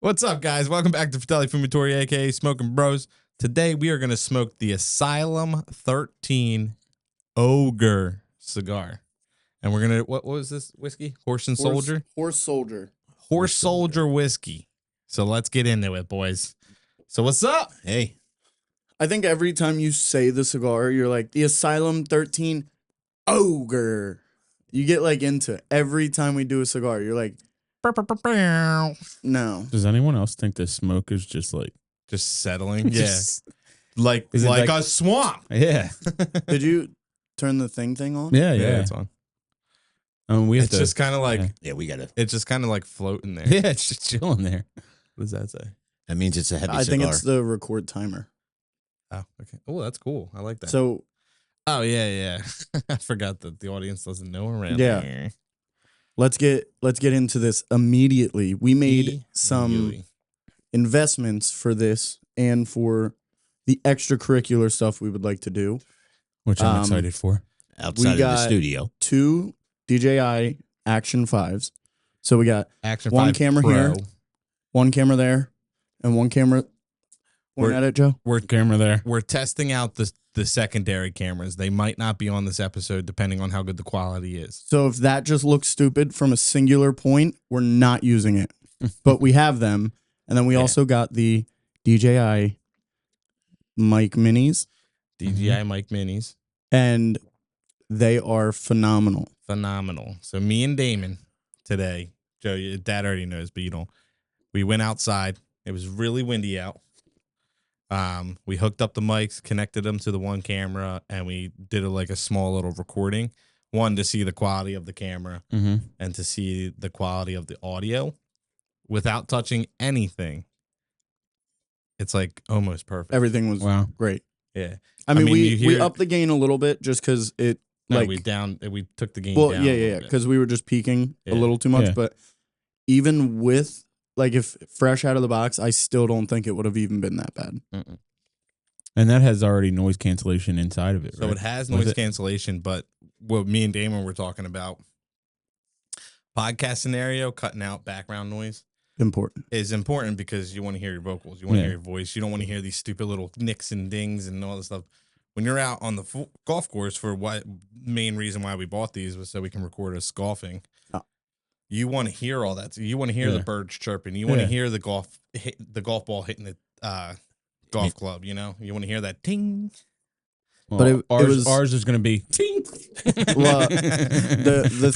What's up, guys? Welcome back to Philadelphia Fumitory, aka Smoking Bros. Today we are going to smoke the Asylum 13 Ogre cigar. And we're going to, what was this whiskey? Horse Soldier? Horse Soldier whiskey. So let's get into it, boys. So what's up? Hey. I think every time you say the cigar, you're like, the Asylum 13 Ogre. You get like into it. Every time we do a cigar, you're like, no. Does anyone else think this smoke is just like settling? Yeah. Just, like a swamp. Yeah. Did you turn the thing on? Yeah, It's on. It's just kind of like, we got to. it's just kind of like floating there. Yeah, it's just chilling there. What does that say? That means it's a heavy cigar. I think it's the record timer. Oh, okay. Oh, that's cool. I like that. So, oh, yeah. I forgot that the audience doesn't know around Yeah. here. let's get into this immediately. We made some investments for this and for the extracurricular stuff we would like to do. Which I'm excited for. Outside of the studio. 2 DJI Action 5s. So we got Action one 5 camera Pro. here, one camera there, and one camera. Point at it, Joe. Camera there. We're testing out the secondary cameras. They might not be on this episode depending on how good the quality is. So if that just looks stupid from a singular point, we're not using it. But we have them. And then we also got the DJI mic minis. DJI mic minis. And they are phenomenal. Phenomenal. So me and Damon today, Joe, your dad already knows, but you don't. We went outside. It was really windy out. We hooked up the mics, connected them to the one camera, and we did a small little recording. One, to see the quality of the camera and to see the quality of the audio without touching anything. It's like almost perfect. Everything was great. Yeah. I mean we upped the gain a little bit just because it we took the gain down. Yeah, because we were just peaking a little too much. Yeah. But even with if fresh out of the box, I still don't think it would have even been that bad. And that has already noise cancellation inside of it, So right? it has noise cancellation, but what me and Damon were talking about, podcast scenario, cutting out background noise is important because you want to hear your vocals. You want to hear your voice. You don't want to hear these stupid little nicks and dings and all this stuff. When you're out on the golf course, for what main reason why we bought these was so we can record us golfing. You want to hear all that. So you want to hear the birds chirping. You want to hear the golf ball hitting the golf club. You know, you want to hear that ting. Well, but ours is going to be ting. Well, the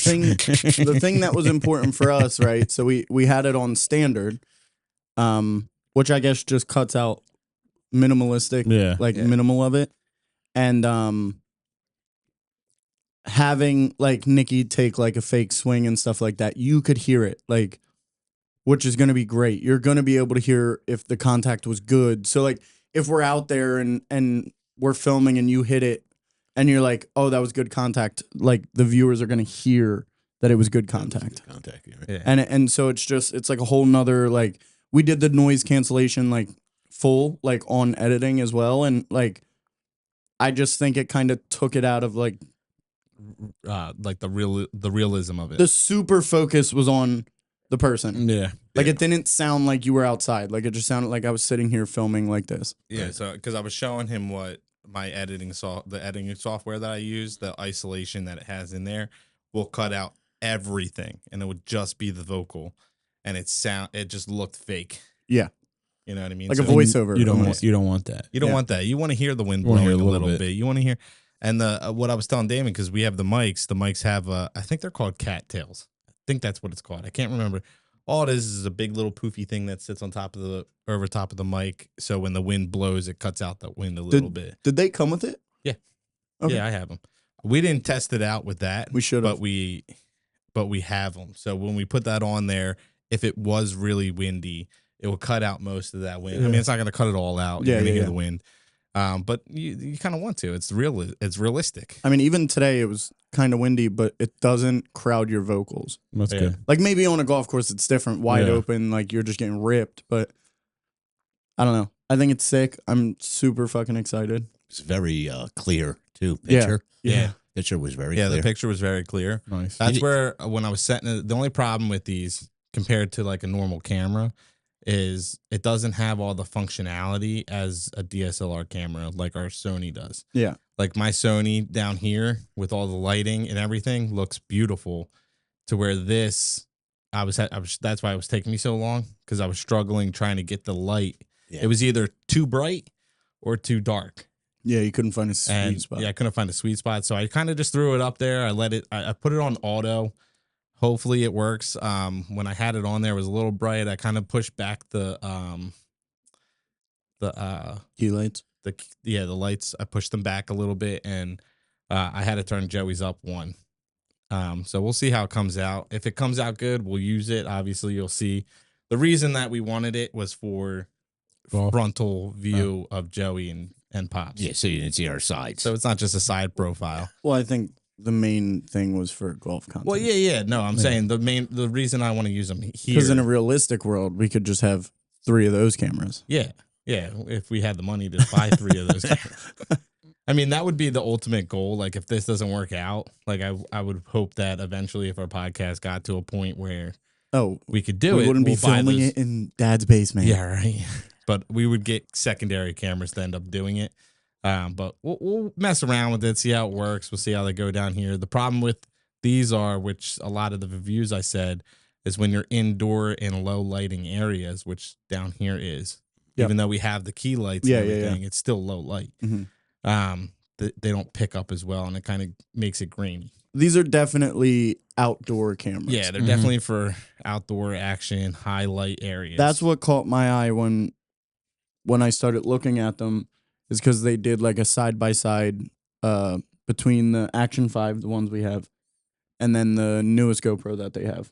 thing that was important for us, right? So we had it on standard, which I guess just cuts out minimalistic, minimal of it, and having Nikki take a fake swing and stuff like that, you could hear it, which is going to be great. You're going to be able to hear if the contact was good. So if we're out there and we're filming and you hit it and you're like, oh, that was good contact, the viewers are going to hear that it was good contact. And so it's a whole nother, we did the noise cancellation full on editing as well, and I just think it kind of took it out of the realism of it. The super focus was on the person. Yeah. It didn't sound like you were outside. It just sounded like I was sitting here filming like this. Yeah. So because I was showing him what my the editing software that I use, the isolation that it has in there will cut out everything, and it would just be the vocal, and it just looked fake. Yeah. You know what I mean? A voiceover. You don't want that. You don't want that. You want to hear the wind blowing a little bit. You want to hear. And what I was telling Damon, because we have the mics have I think they're called cattails. I think that's what it's called. I can't remember. All it is a big little poofy thing that sits on top of over top of the mic. So when the wind blows, it cuts out that wind a little bit. Did they come with it? Yeah. Okay. Yeah, I have them. We didn't test it out with that. We should have. But we have them. So when we put that on there, if it was really windy, it will cut out most of that wind. I mean, it's not going to cut it all out. You're going to hear the wind. But you kind of want to. It's realistic. I mean, even today it was kind of windy, but it doesn't crowd your vocals. That's good. Maybe on a golf course it's different, wide open, you're just getting ripped. But I don't know. I think it's sick. I'm super fucking excited. It's very clear too. Picture. Yeah. Picture was very clear. Yeah, the picture was very clear. Nice. That's where when I was setting it, the only problem with these compared to a normal camera is it doesn't have all the functionality as a DSLR camera like our Sony does. Yeah. Like my Sony down here with all the lighting and everything looks beautiful, to where this, that's why it was taking me so long, because I was struggling trying to get the light. Yeah. It was either too bright or too dark. Yeah, you couldn't find a sweet spot. Yeah, I couldn't find a sweet spot. So I kind of just threw it up there. I put it on auto. Hopefully it works. When I had it on there, it was a little bright. I kind of pushed back the key lights. The lights. I pushed them back a little bit, and I had to turn Joey's up one. So we'll see how it comes out. If it comes out good, we'll use it. Obviously, you'll see. The reason that we wanted it was for frontal view of Joey and Pops. Yeah, so you didn't see our sides. So it's not just a side profile. Well, I think the main thing was for golf content. Well, yeah. No, I'm saying the reason I want to use them here, because in a realistic world, we could just have 3 of those cameras. Yeah. If we had the money to buy 3 of those cameras. I mean, that would be the ultimate goal. Like, if this doesn't work out, like I would hope that eventually, if our podcast got to a point where we could do it, we wouldn't be filming it in Dad's basement. Yeah, right. But we would get secondary cameras to end up doing it. But we'll mess around with it, see how it works. We'll see how they go down here. The problem with these are, which a lot of the reviews I said, is when you're indoor in low lighting areas, which down here is. Yep. Even though we have the key lights and everything, it's still low light. Mm-hmm. They don't pick up as well, and it kind of makes it grainy. These are definitely outdoor cameras. Yeah, they're definitely for outdoor action, high light areas. That's what caught my eye when I started looking at them. Is because they did like a side-by-side between the Action 5, the ones we have, and then the newest GoPro that they have.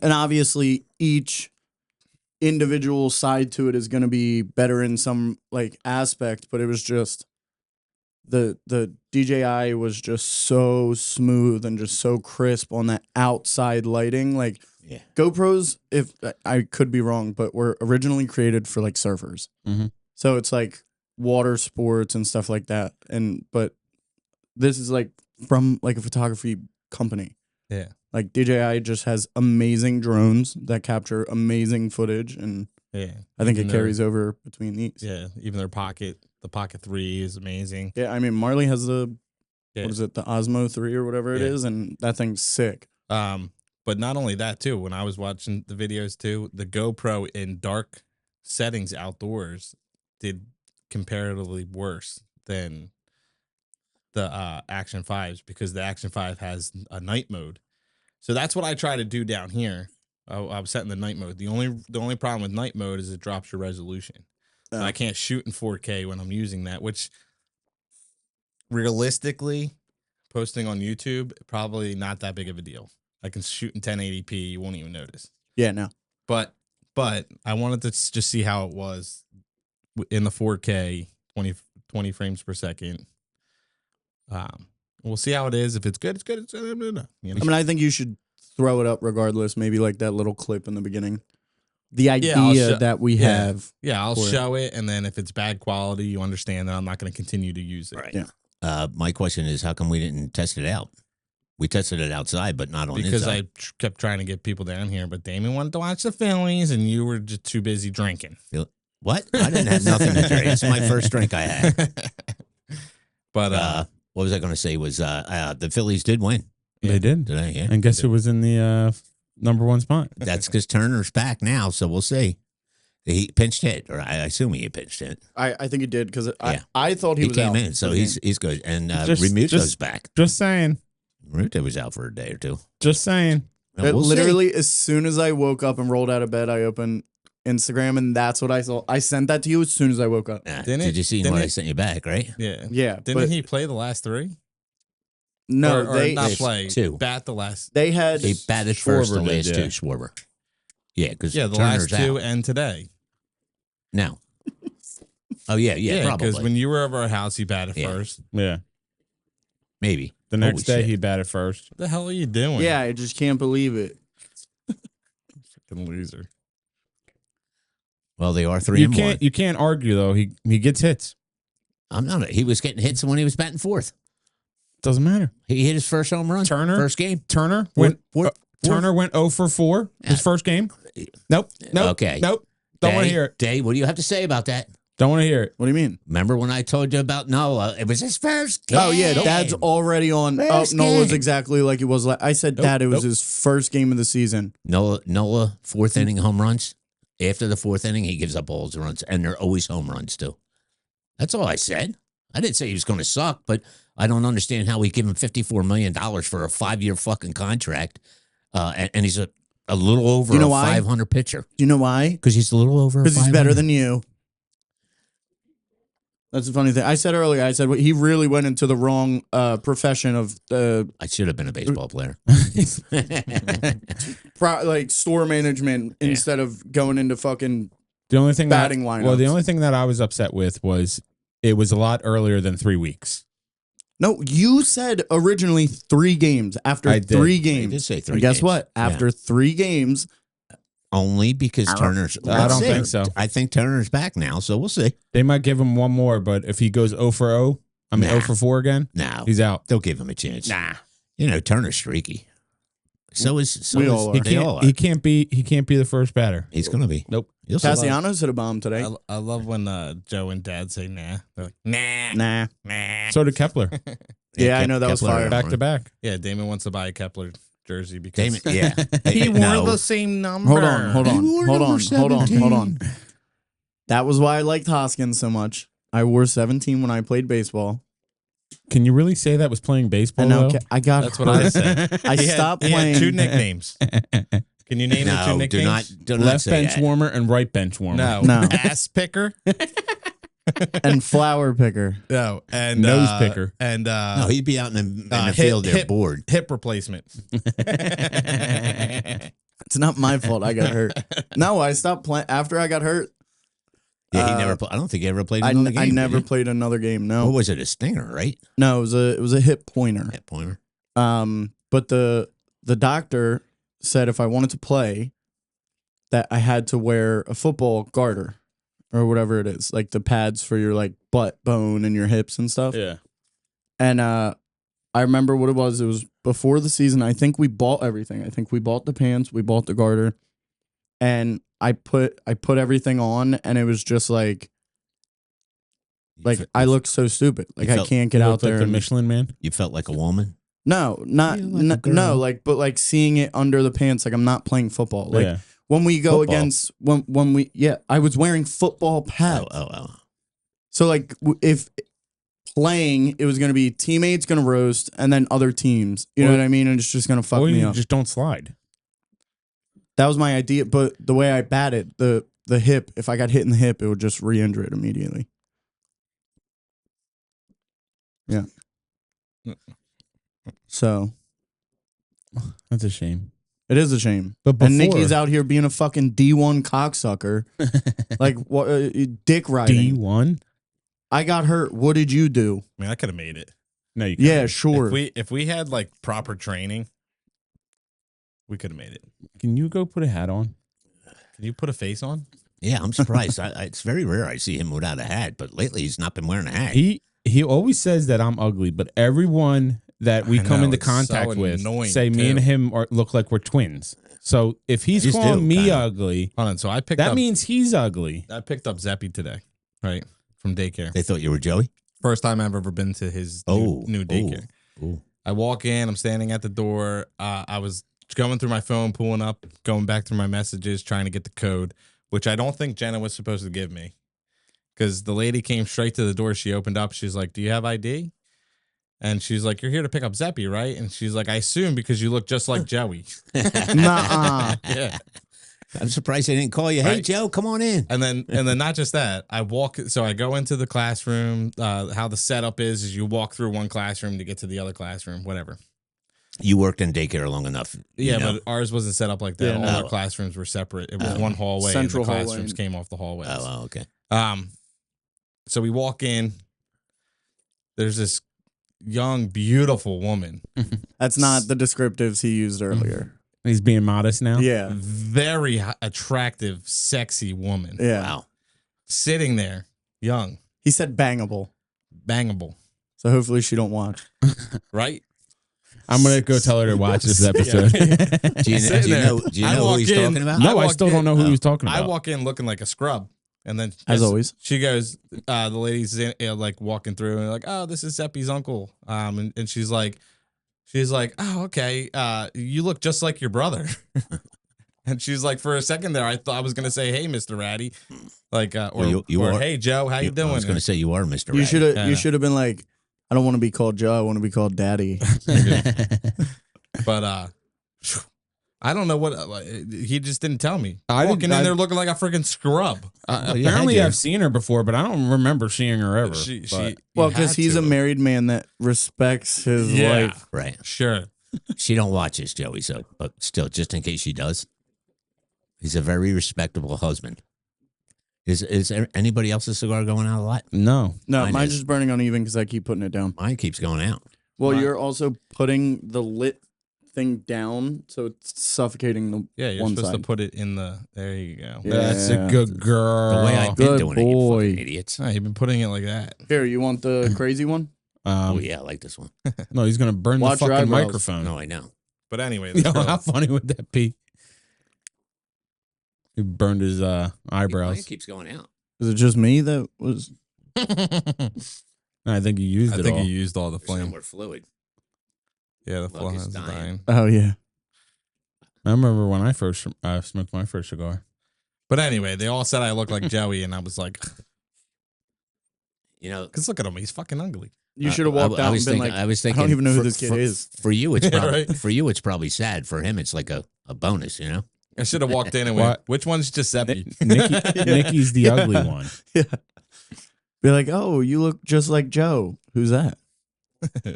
And obviously, each individual side to it is going to be better in some like aspect, but it was just the DJI was just so smooth and just so crisp on that outside lighting. Like GoPros, if I could be wrong, but were originally created for like surfers. Mm-hmm. So it's like water sports and stuff like that, but this is like from like a photography company. Yeah, like DJI just has amazing drones that capture amazing footage, and I think it carries over between these. Yeah, even the Pocket 3 is amazing. Yeah, I mean Marley has the what is it, the Osmo 3 or whatever it is, and that thing's sick. But not only that too, when I was watching the videos too, the GoPro in dark settings outdoors did comparatively worse than the Action 5s, because the Action 5 has a night mode. So that's what I try to do down here. I'm setting the night mode. The only problem with night mode is it drops your resolution. And I can't shoot in 4K when I'm using that, which realistically, posting on YouTube, probably not that big of a deal. I can shoot in 1080p. You won't even notice. Yeah, no. But I wanted to just see how it was in the 4K, 20 frames per second. We'll see how it is. If it's good, it's good. It's good. You know? I mean, I think you should throw it up regardless. Maybe like that little clip in the beginning. The idea that we have. Yeah, I'll show it. And then if it's bad quality, you understand that I'm not going to continue to use it. Right. Yeah. My question is, how come we didn't test it out? We tested it outside, but not on because inside. I kept trying to get people down here, but Damon wanted to watch the Phillies, and you were just too busy drinking. What? I didn't have nothing to drink. It's my first drink I had. But what was I going to say was the Phillies did win. They did today, yeah. And guess who was in the number 1 spot? That's because Turner's back now, so we'll see. He pinched hit, or I assume he pinched hit. I think he did, because I thought he was came out in, so he's good. And Remuto's back. Just saying. Remuto was out for a day or two. Just saying. We'll literally, see. as soon as I woke up and rolled out of bed, I opened Instagram, and that's what I saw. I sent that to you as soon as I woke up. Did you see what I sent you back, right? Yeah. Yeah. Didn't he play the last 3? No, or they not play. 2. Bat the last. They had. He batted first the last 2, Schwarber. Yeah, because the Turner's last 2 out. and today. No. Oh, yeah, probably. Because when you were over our house, he batted first. Yeah. Maybe. The next day, he batted first. What the hell are you doing? Yeah, I just can't believe it. Freaking loser. Well, they are 3-1. You can't argue, though. He gets hits. I'm not. He was getting hits when he was batting 4th. Doesn't matter. He hit his first home run. First game. Turner went 0 for 4 his first game. Nope. Okay. Nope. Don't want to hear it. Dave, what do you have to say about that? Don't want to hear it. What do you mean? Remember when I told you about Noah? It was his first game. Oh yeah, Dad's already on. First Noah's game. exactly like it was. I said, Dad, it was his first game of the season. Noah, fourth inning home runs. After the fourth inning, he gives up all his runs, and they're always home runs too. That's all I said. I didn't say he was going to suck, but I don't understand how we give him $54 million for a 5-year fucking contract, and he's a little over You know a why? 500 pitcher. Do you know why? Because he's a little over. Because he's better than you. That's the funny thing. I said earlier. I said he really went into the wrong profession of I should have been a baseball player. like store management instead of going into fucking The only thing batting lineups. Well, the only thing that I was upset with was it was a lot earlier than 3 weeks. No, you said originally 3 games. After I did. 3 You games. did say 3 And guess games. what? After 3 games, Only because Turner's. I don't Let's see. think so. I think Turner's back now, so we'll see. They might give him one more, but if he goes 0 for 0, I mean Nah. 0 for 4 again, No, he's out. they'll give him a chance. Nah, You know, Turner's streaky. So is We all are. they all are. he can't be the first batter. He's going to be. Nope. You'll see. Cassiano's hit a bomb today. I love when Joe and Dad say nah. They're like, nah, Nah. nah. So did Kepler, Yeah, I know that was Kepler, fire. back to back. Yeah, Damon wants to buy a Kepler jersey because Damon, yeah. he wore No. the same number. Hold on. He wore number 17. That was why I liked Hoskins so much. I wore 17 when I played baseball. Can you really say that was playing baseball? And now though? I got That's what I said. I He had- stopped he had playing. 2 nicknames. Can you name the 2 No, nicknames? do not Left say bench that. warmer and right bench warmer. No. No. Ass picker. and flower picker. No. And Nose picker. And No, he'd be out in the hip- field there hip- bored. hip replacement. It's not my fault I got hurt. No, I stopped playing after I got hurt. Yeah, he never. I don't think he ever played I another game. I did never he? played another game. What No, was it? A stinger, right? no, it was a hip pointer. Hit pointer. But the doctor said if I wanted to play, that I had to wear a football garter or whatever it is, like the pads for your like butt bone and your hips and stuff. Yeah. And I remember what it was. It was before the season. I think we bought everything. I think we bought the pants, we bought the garter, and I put everything on, and it was just like I look so stupid. Like I can't get You out look like there. the and- Michelin Man. You felt like a woman. no, not You like a girl. no, like but like seeing it under the pants. Like I'm not playing football. Like Yeah. when we go Football. against when we I was wearing football pads. Oh. So like if playing, it was going to be teammates going to roast, and then other teams. You know Or- what I mean? And it's just going to fuck Or me you up. just don't slide. That was my idea, but the way I batted the hip, if I got hit in the hip, it would just re-injure it immediately. Yeah. So That's a shame. it is a shame. But And before Nikki's out here being a fucking D1 cocksucker, like what dick riding. D1. I got hurt. What did you do? I mean, I could have made it. No, you Yeah, can't. sure. If we had like proper training, we could have made it. Can you go put a hat on? Can you put a face on? Yeah, I'm surprised. It's very rare I see him without a hat, but lately he's not been wearing a hat. He always says that I'm ugly, but everyone that we I come know, into it's so contact with annoying, say me too. and him look like we're twins. So if he's Just calling do, me kinda. ugly, Hold on. So I picked that up. means he's ugly. I picked up Zeppy today, right from daycare. They thought you were Joey? First time I've ever been to his new daycare. Oh. I walk in. I'm standing at the door. I was going through my phone, pulling up, going back through my messages, trying to get the code, which I don't think Jenna was supposed to give me, because the lady came straight to the door. She opened up. She's like, "Do you have ID?" And she's like, "You're here to pick up Zeppy, right?" And she's like, "I assume because you look just like Joey." Nuh-uh. Yeah. I'm surprised they didn't call you. Hey, Right. Joe, come on in. And then not just that, I go into the classroom. How the setup is you walk through one classroom to get to the other classroom, whatever. You worked in daycare long enough. Yeah, you know. but ours wasn't set up like that. Yeah, All no. our classrooms were separate. It was one hallway, Central and the hallway. classrooms came off the hallways. Oh, okay. So we walk in. There's this young, beautiful woman. That's not the descriptives he used earlier. He's being modest now. Yeah. Very attractive, sexy woman. Yeah. Wow. Sitting there, young, He said bangable. bangable, So hopefully she don't watch. right? I'm gonna go tell her to watch this episode. Do you know who he's talking about? No, I still don't know who he's talking about. I walk in looking like a scrub, and then as always, she goes. The lady's like walking through, and like, oh, this is Zeppi's uncle. And she's like, oh, okay. You look just like your brother. And she's like, for a second there, I thought I was gonna say, hey, Mr. Ratty, like, or hey, Joe, how you doing? I was gonna say you are Mr. Ratty. You should have been like, I don't want to be called Joe. I want to be called Daddy. But I don't know what he just didn't tell me. Walking in there looking like a freaking scrub. Apparently, I've seen her before, but I don't remember seeing her ever. Well, because he's a married man that respects his wife. Right. Sure. She don't watch this, Joey. So, but still, just in case she does, he's a very respectable husband. Is there anybody else's cigar going out a lot? No, mine's just burning uneven because I keep putting it down. Mine keeps going out. Well, you're also putting the lit thing down, so it's suffocating the you're one supposed side. to put it in the. There you go. Yeah. That's a good girl. The way I've been Good doing it, you fucking idiots. Oh, you've been putting it like that. Here, you want the crazy one? Oh yeah, I like this one. No, he's gonna burn the Watch your fucking eyebrows. microphone. No, I know. But anyway, Yo, how funny would that be? He burned his Mine eyebrows. keeps going out. Is it just me that was? I think you used it all. I think you used all the There's no flame. more fluid. Yeah, the Look, flame it's is dying. dying. Oh yeah. I remember when I first smoked my first cigar. But anyway, they all said I look like Joey, and I was like, You know, because look at him, he's fucking ugly. You should have walked out and been like, I was thinking, I don't even know who this kid is. For you, it's probably, Right? for you, it's probably sad. For him, it's like a bonus. You know. I should have walked in and went, which one's Giuseppe? Nikki's the ugly one. Yeah. Be like, oh, you look just like Joe. Who's that?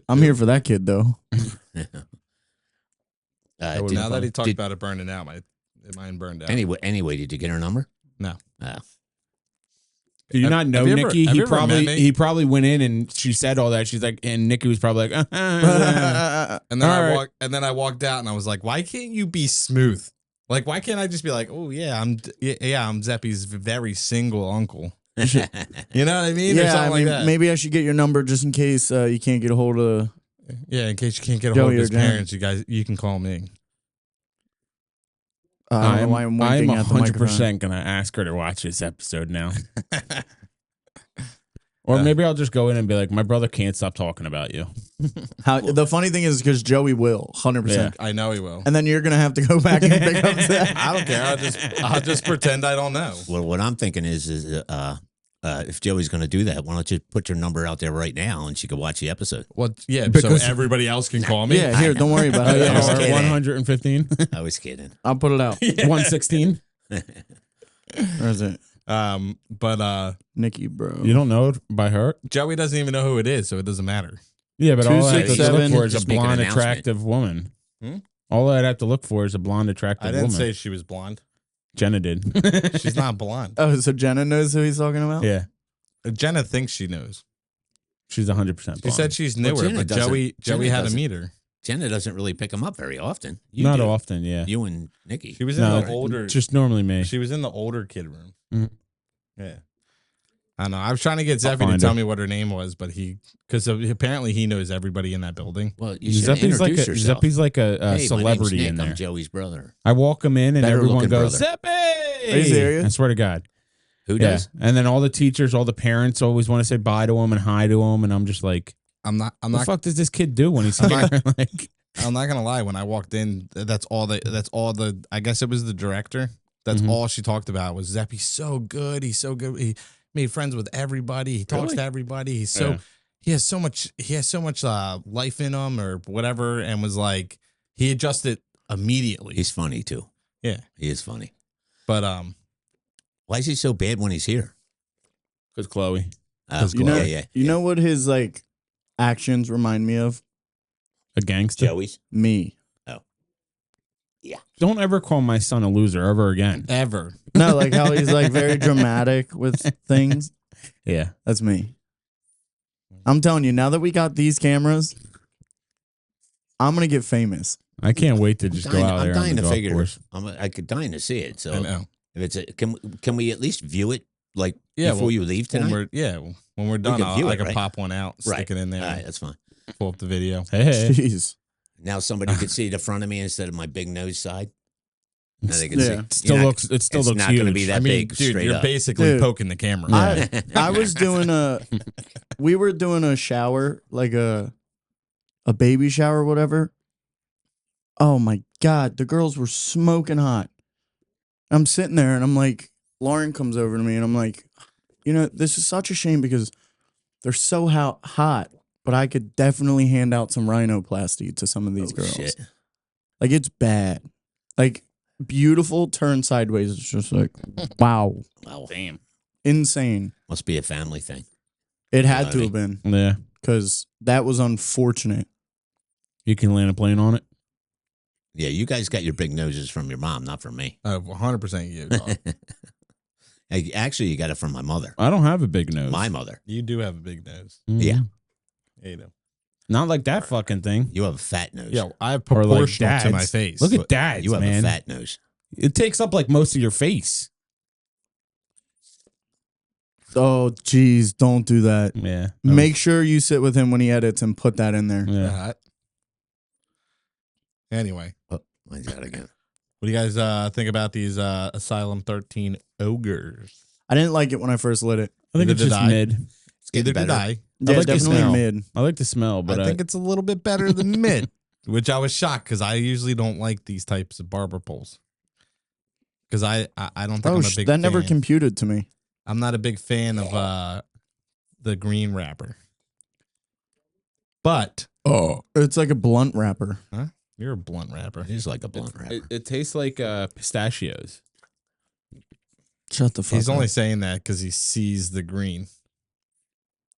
I'm here for that kid though. Now that he talked about it burning out, mine burned out. Anyway, did you get her number? No. Do you not know have you Nikki? ever met me? He probably went in and she said all that. She's like, and Nikki was probably like, And then I walked out and I was like, why can't you be smooth? Like, why can't I just be like, oh yeah, I'm Zeppi's very single uncle. You know what I mean? Or Yeah, something like that. maybe I should get your number just in case you can't get a hold of. Yeah, in case you can't get a Joey hold of or his Jen. parents, you can call me. I don't know why I'm winking at the microphone. 100% gonna ask her to watch this episode now. Or maybe I'll just go in and be like, my brother can't stop talking about you. The funny thing is because Joey will 100%, Yeah. I know he will. and then you're gonna have to go back and pick up that. I don't care. I'll just pretend I don't know. Well, what I'm thinking is if Joey's going to do that, why don't you put your number out there right now and she could watch the episode? Well, yeah, Because- so everybody else can call me. Yeah, here, don't worry about Oh, it. yeah, was or kidding. 115, I was kidding. I'll put it out. 116. Where is it? But Nikki, bro. You don't know it by heart? Joey doesn't even know who it is, so it doesn't matter. Yeah, but all I have to look 267. for is a Just make an blonde, announcement. attractive woman. Hmm? All I'd have to look for is a blonde, attractive I didn't woman. say she was blonde. Jenna did. She's not blonde. Oh, so Jenna knows who he's talking about? Yeah, Jenna thinks she knows. she's 100% blonde. She said she's Well, newer, Jenna but doesn't- Joey Jenna had to doesn't. meet her. Jenna doesn't really pick him up very often. You Not do. often, yeah. You and Nikki. She was in No, the older. just normally me. She was in the older kid room. Mhm. Yeah. I know. I was trying to get I'll Zeffy to find tell her. me what her name was, but because apparently he knows everybody in that building. Well, you should Zeppi's like introduce a, yourself. Zeppi's like a Hey, my name's celebrity Nick. in there. I'm Joey's brother. I walk him in and Better everyone looking goes, brother. Zeppy! Are you serious? I swear to God. Who Yeah. does? And then all the teachers, all the parents always want to say bye to him and hi to him. And I'm just like, I'm what the not fuck does this kid do when he's here? Like, I'm not gonna lie. When I walked in, that's all the. I guess it was the director. That's Mhm. all she talked about was Zeppy's so good. He's so good. He made friends with everybody. He talks Really? to everybody. He's Yeah. he has so much life in him or whatever. And was like he adjusted immediately. He's funny too. Yeah. He is funny. But Why is he so bad when he's here? because Chloe. You know, yeah. you know what his like actions remind me of? A gangster. Joey's. Me. Don't ever call my son a loser ever again. ever. No, like how he's like very dramatic with things. Yeah. That's me. I'm telling you, now that we got these cameras, I'm gonna get famous. I can't wait to just go out there I'm on dying the to golf figure. course. I could dying to see it. So I know. if it's can we at least view it like Yeah, before well, you leave tonight? When we're done, can view I it, can right? pop one out, Right. stick it in there, All right, that's fine. pull up the video. Hey. Jeez. Now somebody could see the front of me instead of my big nose side. Now they can Yeah. see. It still looks not huge. going to be that big. dude, straight you're up. basically Dude. poking the camera. Yeah. I was doing we were doing a shower, like a baby shower, whatever. Oh my God, the girls were smoking hot. I'm sitting there and I'm like, Lauren comes over to me and I'm like, this is such a shame because they're so hot, but I could definitely hand out some rhinoplasty to some of these girls. Shit. Like, it's bad. Like, beautiful, turn sideways. It's just like, wow. Wow. Damn. Insane. Must be a family thing. It had to have been Yeah. because that was unfortunate. You can land a plane on it. Yeah, you guys got your big noses from your mom, not from me. 100% you, dog. Hey, actually, you got it from my mother. I don't have a big nose. My mother. You do have a big nose. Mhm. Yeah. Yeah, you do. Not like that fucking thing. You have a fat nose. Yeah, I have Or like proportional to dad's. my face. Look at that, You have man. a fat nose. It takes up like most of your face. Oh, geez, don't do that. Yeah. Make sure you sit with him when he edits and put that in there. Yeah. Anyway, Oh, mine's out again. what do you guys think about these Asylum 13 ogres? I didn't like it when I first lit it. I think Neither it's did just I. mid. It's getting Either did better. I. Yeah, like the definitely smell. mid. I like the smell, but I think it's a little bit better than mid, which I was shocked because I usually don't like these types of barber poles. Because I don't think I'm a big that fan. never computed to me. I'm not a big fan of the green wrapper. But It's like a blunt wrapper. you're a blunt wrapper. It is like a blunt wrapper. it tastes like pistachios. Shut the fuck He's up. only saying that because he sees the green.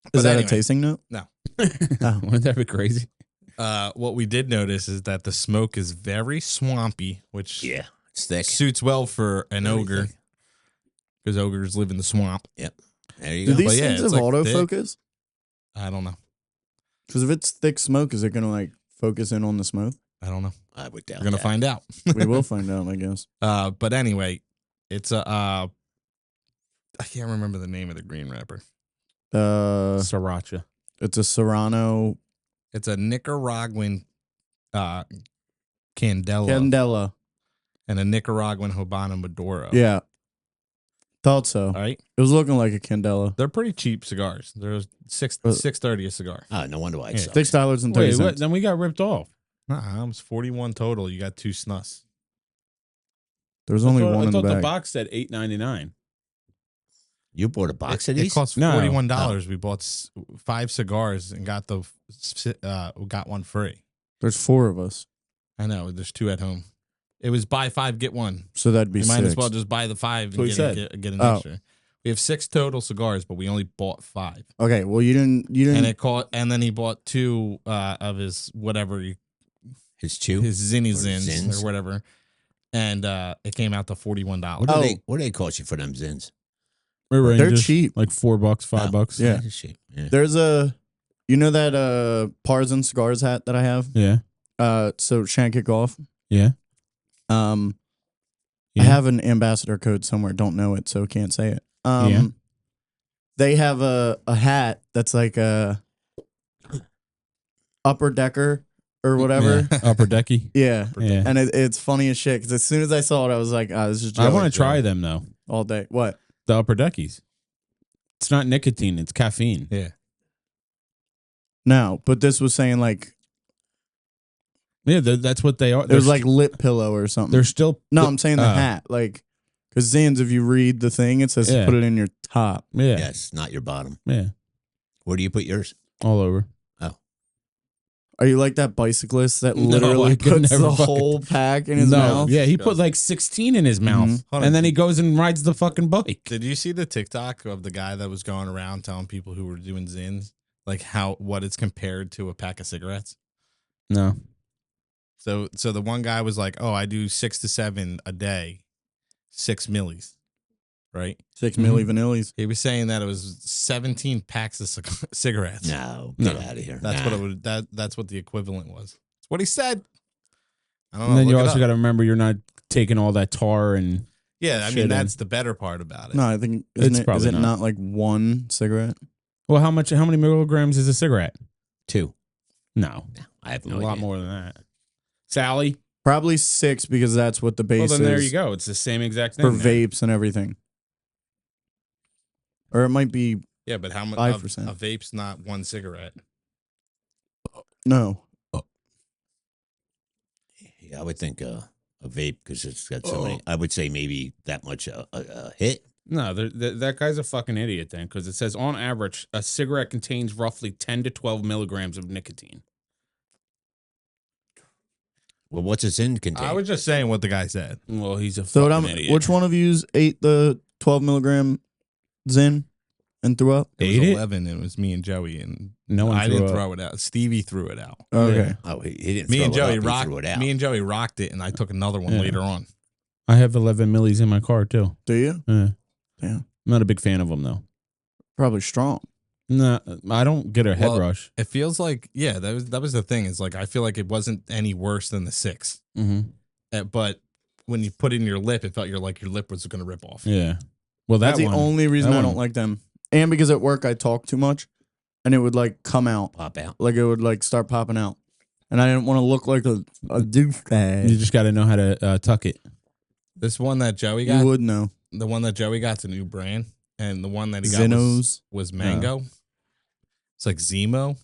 Is But that anyway, a tasting note? No. Wouldn't that be crazy? What we did notice is that the smoke is very swampy, which Yeah, it's thick. suits well for an Very ogre thick. because ogres live in the swamp. There you Do go. these But yeah, things it's have like thick. autofocus? I don't know. Because if it's thick smoke, is it going to like focus in on the smoke? I don't know. I would doubt We're gonna that. find out. We will find out, I guess. But anyway, it's a. I can't remember the name of the green wrapper. Sriracha. It's a Serrano It's a Nicaraguan Candela Candela. and a Nicaraguan Habano Maduro. Yeah. Thought so. All right. It was looking like a Candela. They're pretty cheap cigars. They're $6.30 a cigar. Oh, no wonder why it Yeah. sucks. $6.30. Wait, what? Then we got ripped off. It was 41 total. You got 2 snus. There's only one I in the thought the bag. box said $8.99. You bought a box of It these? cost No. $41. We bought 5 cigars and got got one free. There's 4 of us. I know. There's 2 at home. It was buy 5 get 1. So that'd be You 6. might as well just buy the 5 That's what he and said. get an Oh. extra. We have 6 total cigars, but we only bought 5. Okay, well you didn't And then he bought 2 of his whatever His chew? his Zinny Or Zins Zins? or whatever, and it came out to $41. What do they cost you for them Zins? They're cheap. Like $4, $5. Yeah. That is cheap. Yeah. There's a that Pars and Cigars hat that I have? Yeah. So shank it off. Yeah. I Yeah. have an ambassador code somewhere, don't know it, so can't say it. Yeah. They have a hat that's like a upper decker or whatever. Yeah. Upper decky. Yeah. Yeah. And it's funny as shit because as soon as I saw it, I was like, this is I joke want to try them though. all day. What? The upper deckies. It's not nicotine. It's caffeine. Yeah. No, but this was saying like Yeah, that's what they are. it was like lip pillow or something. they're still. No, I'm saying the Oh. hat. Like, because Zans, if you read the thing, it says to Yeah. put it in your top. Yeah. Yes, not your bottom. Yeah. Where do you put yours? All over. Are you like that bicyclist that No, literally I could puts never the fucking- whole pack in his No. mouth? Yeah, he put like 16 in his mouth. Mhm. And then he goes and rides the fucking bike. Did you see the TikTok of the guy that was going around telling people who were doing Zins like what it's compared to a pack of cigarettes? No. So the one guy was like, "Oh, I do 6 to 7 a day, 6 millis." Right? 6 milli vanillis. He was saying that it was 17 packs of cigarettes. No, get out of here. That's Nah. what it would. That's what the equivalent was. That's what he said. I don't know. And then you look it also up. got to remember you're not taking all that tar and. Yeah, I shit mean in. that's the better part about it. No, I think It's is it probably not. not like one cigarette? Well, how many milligrams is a cigarette? 2. No. I have A no lot idea. more than that. Sally. Probably 6 because that's what the base Well, then there is you go. It's the same exact thing. for vapes and everything. Or it might be Yeah, but how much 5%. a vape's not one cigarette? no. Yeah, I would think a vape because it's got so many. I would say maybe that much a hit. No, that guy's a fucking idiot then, because it says on average a cigarette contains roughly 10 to 12 milligrams of nicotine. Well, what's its in contain? I was just saying what the guy said. Well, he's a So fucking idiot. which one of yous ate the 12 milligram Zyn and threw up? It was Ate it? 11. It was me and Joey, and No one I threw didn't up. throw it out. Stevie threw it out. Okay. Oh, he didn't. Me throw and it Joey up, he rocked. threw it out. Me and Joey rocked it, and I took another one Yeah. later on. I have 11 millis in my car too. Do you? Yeah. Damn. I'm not a big fan of them though. Probably strong. No, I don't get a head Well, rush. It feels like that was the thing. Is like I feel like it wasn't any worse than the 6, but when you put it in your lip, it felt your lip was going to rip off. Yeah. Well, That's the only reason that I don't one- like them. And because at work I talk too much and it would like come out. Pop out. Like it would like start popping out. And I didn't want to look like a You douchebag. just got to know how to tuck it. This one that Joey You got, would know. the one that Joey got's a new brand, and the one that he got Zinnos. was mango. It's like Zemo,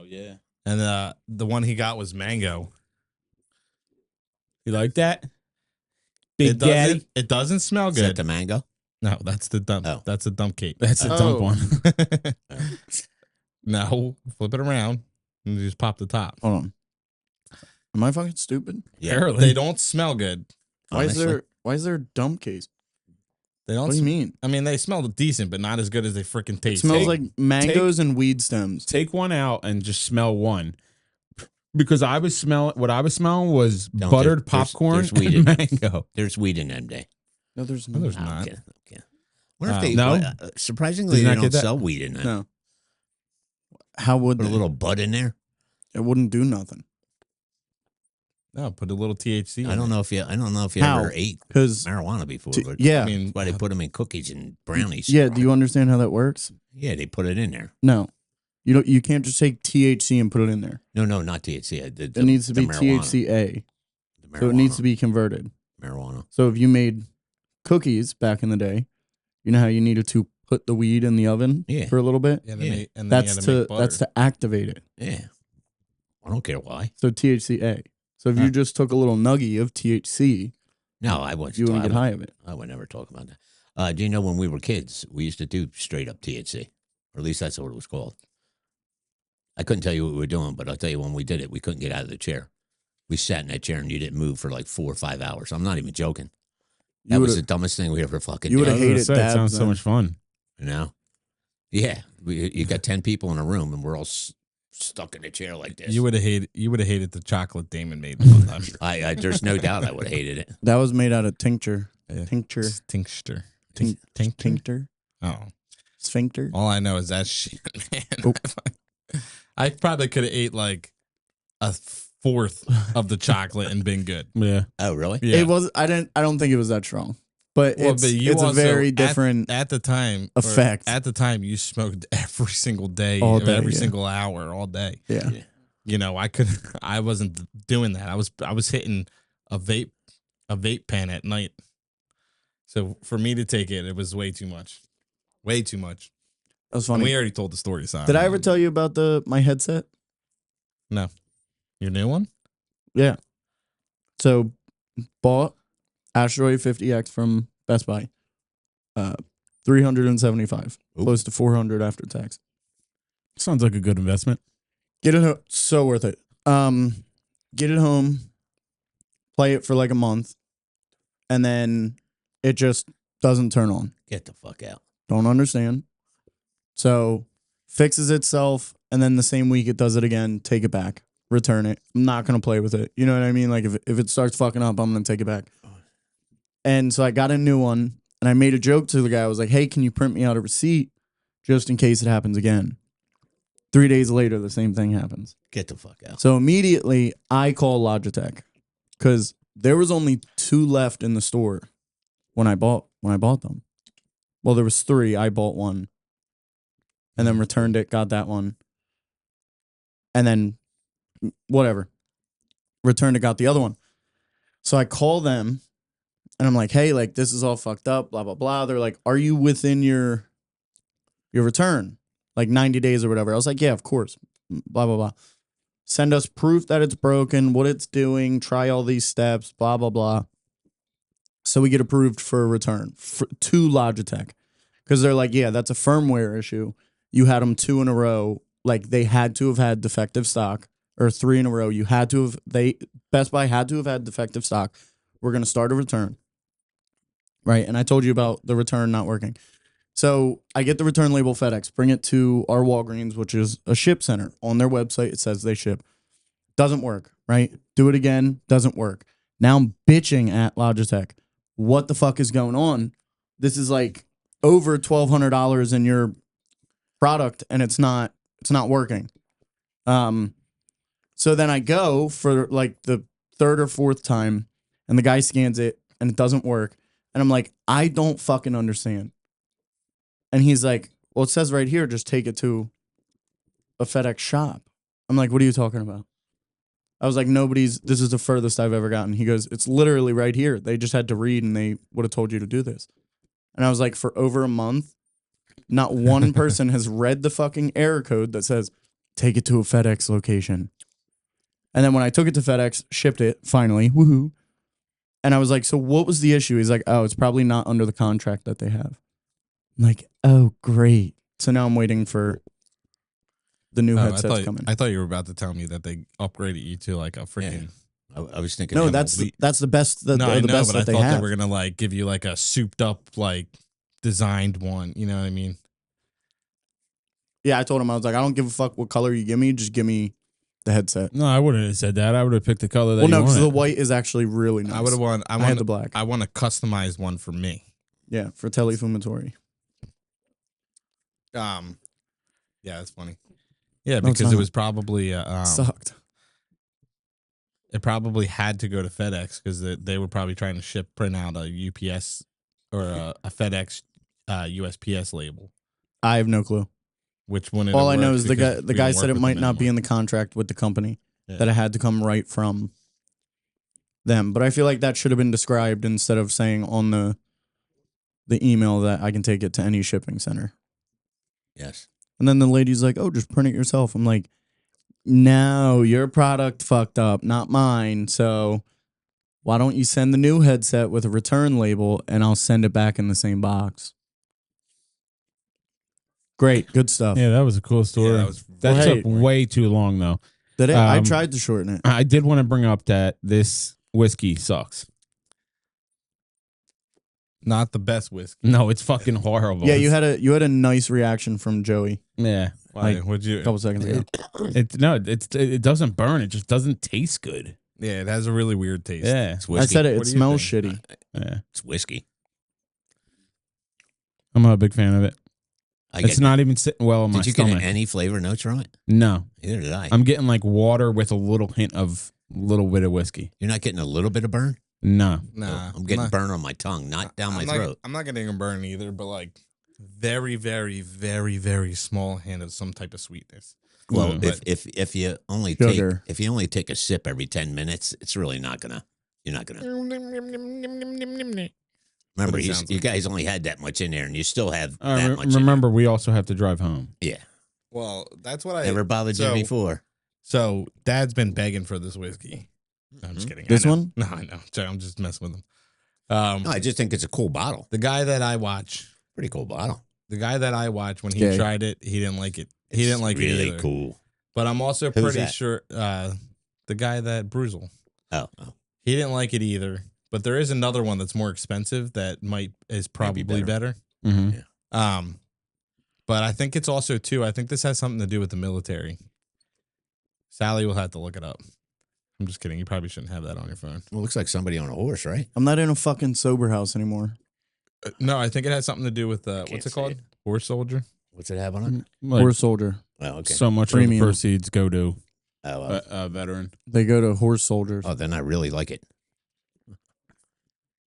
yeah. and the one he got was mango. You like that? Big Daddy? It doesn't smell Is that good. the mango? No, that's the dump. Oh. That's the dump cake. That's a dump one. No, flip it around and just pop the top. Hold on. Am I fucking stupid? Yeah. They don't smell good. Honestly. Why is there a dump case? They don't. What do you mean? I mean, they smell decent, but not as good as they freaking It taste. smells like mangoes and weed stems. Take one out and just smell one. Because what I was smelling was Don't, buttered there's- popcorn there's weed and in mango. There's weed in them day. No, there's No, no. there's Oh, not. okay. Okay. Wonder if they No? surprisingly Did they not don't get that? sell weed in them. No. How would Put a they? little bud in there. It wouldn't do nothing. No, put a little THC. I don't know if you How? ever ate Because marijuana before, but yeah, I mean, that's why they put them in cookies and brownies. yeah. Do you understand how that works? Yeah, they put it in there. No, you don't. You can't just take THC and put it in there. No, not THC. It needs to be marijuana. THCA, The so it needs to marijuana. be converted. marijuana. So if you made cookies back in the day, you know how you needed to put the weed in the oven Yeah. for a little bit. Yeah, Yeah. and then That's you had to make butter. that's to activate it. Yeah, I don't care why. So THCA. So if you just took a little nuggie of THC, No, I wouldn't. you wouldn't get high of it. I would never talk about that. Do you know when we were kids, we used to do straight up THC, or at least that's what it was called. I couldn't tell you what we were doing, but I'll tell you when we did it, we couldn't get out of the chair. We sat in that chair and you didn't move for like 4 or 5 hours. I'm not even joking. That was the dumbest thing we ever fucking you did. would've I was gonna hated say, it dabs sounds so then. much fun. You know? Yeah. You got 10 people in a room and we're all stuck in a chair like this. You would have hated the chocolate Damon made one time. I there's no doubt I would have hated it. That was made out of tincture. Yeah. Tincture. It's tincture. Tincture. Oh, Sphincter. all I know is that shit, man. Oh. I probably could have ate like a fourth of the chocolate and been good. Yeah. Oh, really? Yeah. It was. I don't think it was that strong, but Well, it's but you it's a also- very different. at the time. or effect. At the time, you smoked every single day, All day, every yeah. single hour, all day. Yeah. You know, I wasn't doing that. I was hitting a vape pen at night. So for me to take it, it was way too much. Way too much. That was And funny. we already told the story, so Did I ever tell you about my headset? No. Your new one? Yeah. So bought Asteroid 50X from Best Buy. $375. Ooh. Close to $400 after tax. Sounds like a good investment. Get it so worth it. Get it home, play it for like a month, and then it just doesn't turn on. Get the fuck out. Don't understand. So fixes itself, and then the same week it does it again, take it back, return it. I'm not going to play with it. You know what I mean? Like if it starts fucking up, I'm going to take it back. And so I got a new one, and I made a joke to the guy. I was like, hey, can you print me out a receipt just in case it happens again? 3 days later, the same thing happens. Get the fuck out. So immediately I call Logitech because there was only 2 left in the store when I bought them. Well, there was 3. I bought one and then returned it, got that one. And then whatever. returned it, got the other one. So I call them and I'm like, hey, like this is all fucked up, blah, blah, blah. They're like, are you within your return? Like 90 days or whatever. I was like, yeah, of course. Blah, blah, blah. Send us proof that it's broken, what it's doing, try all these steps, blah, blah, blah. So we get approved for a return to Logitech. Because they're like, yeah, that's a firmware issue. You had them 2 in a row. Like they had to have had defective stock. Or 3 in a row. Best Buy had to have had defective stock. We're going to start a return. Right? And I told you about the return not working. So I get the return label FedEx, bring it to our Walgreens, which is a ship center. On their website, it says they ship. Doesn't work, right? Do it again, doesn't work. Now I'm bitching at Logitech. What the fuck is going on? This is like over $1,200 in your product, and it's not working. So then I go for like the 3rd or 4th time, and the guy scans it, and it doesn't work. And I'm like, I don't fucking understand. And he's like, well, it says right here, just take it to a FedEx shop. I'm like, what are you talking about? I was like, this is the furthest I've ever gotten. He goes, it's literally right here. They just had to read and they would have told you to do this. And I was like, for over a month, not one person has read the fucking error code that says, take it to a FedEx location. And then when I took it to FedEx, shipped it, finally, woohoo. And I was like, so what was the issue? He's like, oh, it's probably not under the contract that they have. I'm like, oh, great. So now I'm waiting for the new headsets coming. I thought you were about to tell me that they upgraded you to like a freaking... Yeah. I was thinking... No, that's the best that, no, I know, best but that I thought have. they were going to like give you like a souped up, like designed one. You know what I mean? Yeah, I told him, I was like, I don't give a fuck what color you give me. Just give me the headset. No, I wouldn't have said that. I would have picked the color that well, you no, because wanted. the white is actually really nice. I had the black. I want a customized one for me. Yeah, for Telefumatory. Yeah, that's funny. Yeah, because it was probably sucked. It probably had to go to FedEx because they were probably trying to print out a UPS or a FedEx USPS label. I have no clue. Which one? All I know is the guy said it might not be in the contract with the company, that it had to come right from them. But I feel like that should have been described instead of saying on the email that I can take it to any shipping center. Yes. And then the lady's like, oh, just print it yourself. I'm like, no, your product fucked up, not mine. So why don't you send the new headset with a return label and I'll send it back in the same box? Great. Good stuff. Yeah, that was a cool story. Yeah, that took way too long, though. Did it? I tried to shorten it. I did want to bring up that this whiskey sucks. Not the best whiskey. No, it's fucking horrible. Yeah, you had a nice reaction from Joey. Yeah. Why? Would you? A couple seconds ago. It doesn't burn. It just doesn't taste good. Yeah, it has a really weird taste. Yeah. It's whiskey. I said it. It smells shitty. Yeah. It's whiskey. I'm not a big fan of it. It's not even sitting well in my stomach. Did you get any flavor notes from it? No. Neither did I. I'm getting like water with a little hint of little bit of whiskey. You're not getting a little bit of burn? No. Nah. I'm getting burn on my tongue, not down my throat. I'm not getting a burn either, but like very, very, very, very small hint of some type of sweetness. Well, if you only take a sip every 10 minutes, it's really not gonna. You're not gonna. Remember, you guys only had that much in there, and you still have that much. Remember, we also have to drive home. Yeah. Well, that's what I never bothered you before. So, Dad's been begging for this whiskey. No, I'm just kidding. This one? No, I know. I'm just messing with him. No, I just think it's a cool bottle. The guy that I watch, pretty cool bottle. The guy that I watch, when he tried it, he didn't like it. He didn't like really it either. Really cool. But I'm also pretty sure the guy that Bruzel. Oh. He didn't like it either. But there is another one that's more expensive that is probably better. Mm-hmm. Yeah. But I think it's also too. I think this has something to do with the military. Sally will have to look it up. I'm just kidding. You probably shouldn't have that on your phone. Well, it looks like somebody on a horse, right? I'm not in a fucking sober house anymore. No, I think it has something to do with what's it called? Horse soldier. What's it have on it? Like, horse soldier. Oh, okay. So much Premium. of the proceeds go to a veteran. They go to horse soldiers. Oh, then I really like it.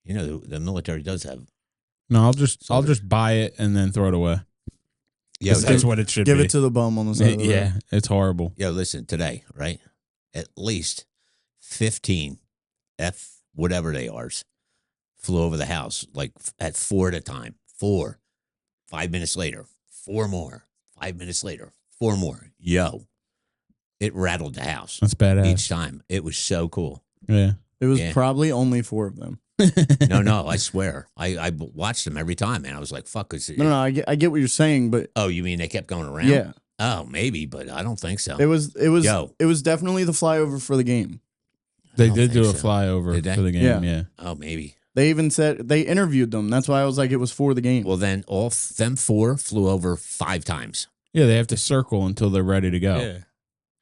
You know, the military does have. No, I'll just buy it and then throw it away. Yeah, that's what it should be. Give it to the bum on the side. Yeah, it's horrible. Yeah, listen, today, right? At least 15 F whatever they are flew over the house like at 4 at a time. 4. 5 minutes later, 4 more. 5 minutes later, 4 more. Yo, it rattled the house. That's badass. Each time. It was so cool. Yeah. It was probably only 4 of them. No, I swear. I watched them every time, and I was like, fuck. No, I get what you're saying, but Oh, you mean they kept going around? yeah, Oh, maybe, but I don't think so. it was definitely the flyover for the game. They don't did do a think so. flyover Did they? for the game. Yeah. Oh, maybe. They even said they interviewed them. That's why I was like, it was for the game. Well, then them 4 flew over 5 times. Yeah, they have to circle until they're ready to go. Yeah.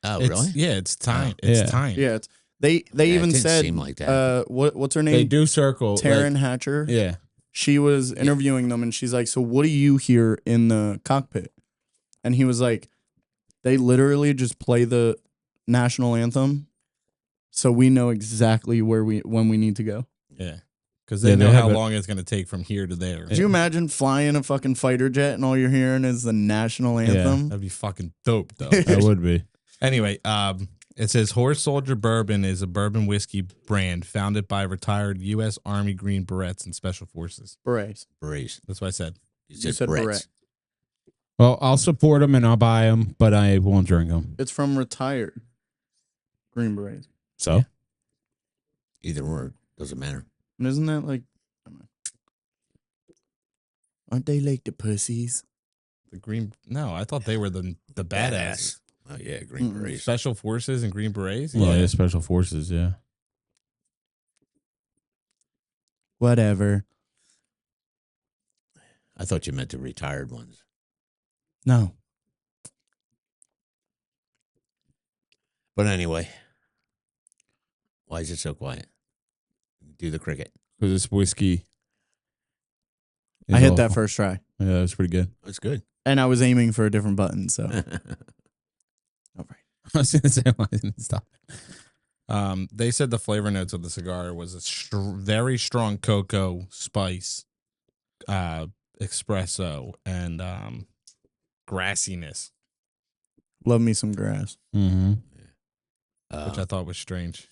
Oh, It's- really? Yeah, it's time. Yeah. It's time. Yeah, they Yeah, it even didn't said seem like that. what's her name? They do circle. Taryn like- Hatcher. yeah. She was interviewing them, and she's like, "So what do you hear in the cockpit?" And he was like, "They literally just play the national anthem, so we know exactly when we need to go." Yeah. Because they Yeah, know they how have it- long it's going to take from here to there. Could you imagine flying a fucking fighter jet and all you're hearing is the national anthem? That'd be fucking dope, though. That would be. Anyway, it says Horse Soldier Bourbon is a bourbon whiskey brand founded by retired U.S. Army Green Berets and Special Forces. Berets. Berets. That's what I said. You said beret. Well, I'll support them and I'll buy them, but I won't drink them. It's from retired Green Berets. So Either or. Doesn't matter. And isn't that like, aren't they like the pussies? The Green. No, I thought they were the badass. Oh, yeah. Green Mm-mm. Berets. Special Forces and Green Berets. yeah, special forces. Yeah. Whatever. I thought you meant the retired ones. No. But anyway, why is it so quiet? Do the cricket. Because it's whiskey. I hit that first try. Yeah, that was pretty good. That's good. And I was aiming for a different button, so. All right. I was going to say, why didn't it stop? They said the flavor notes of the cigar was a very strong cocoa spice, espresso, and grassiness, Love me some grass. Mm-hmm. which I thought was strange.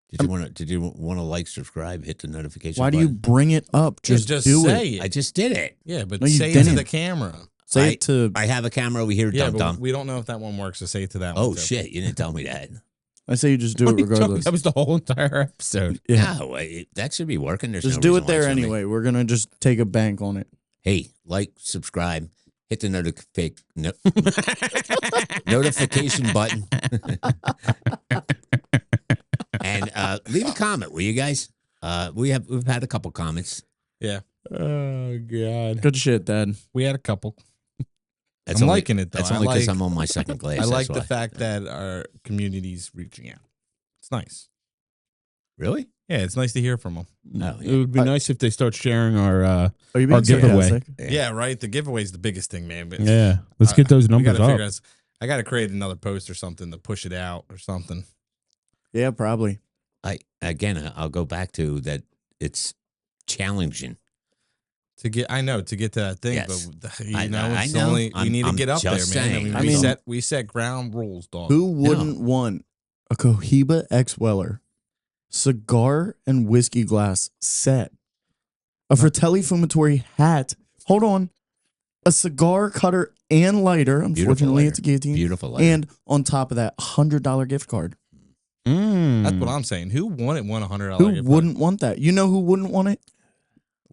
Did you want to like, subscribe, hit the notification Why do you button? bring it up? Just do say it. it. I just did it. Yeah, but No, you say it to didn't. the camera. Say it to. I have a camera over here, Yeah, dum but dum. we don't know if that one works, so say it to that one. Oh too. shit! You didn't tell me that. I say you just do it regardless. That was the whole entire episode. Yeah. No, that should be working. There's Just no do reason it why there shouldn't be. anyway. We're gonna just take a bank on it. Hey, like, subscribe, hit the notification button, and leave a comment. Will you guys? We've had a couple comments. Yeah, Oh, God. Good shit, Dad. we had a couple. That's I'm only- liking it, though. That's I only because like- I'm on my second glass. I like that's the why. fact that our community's reaching out. It's nice. Really? Yeah, it's nice to hear from them. No. It would be nice if they start sharing our. Are you Our being giveaway. sarcastic? Yeah, right. The giveaway's the biggest thing, man. But Yeah. Let's get those we numbers gotta up. figure out- I got to create another post or something to push it out or something. Yeah, probably. I'll go back to that. It's challenging. To get to that thing, Yes. but I it's know. only we I'm- need to I'm get up there, man. just saying. I mean- we set ground rules, dog. Who wouldn't want a Cohiba X Weller cigar and whiskey glass set, a Fratelli Fumatori hat? Hold on, a cigar cutter and lighter. Unfortunately, lighter. it's a guillotine. Beautiful. Lighter. And on top of that, $100 gift card. That's what I'm saying. Who wouldn't want $100? Who gift card? wouldn't want that? You know who wouldn't want it?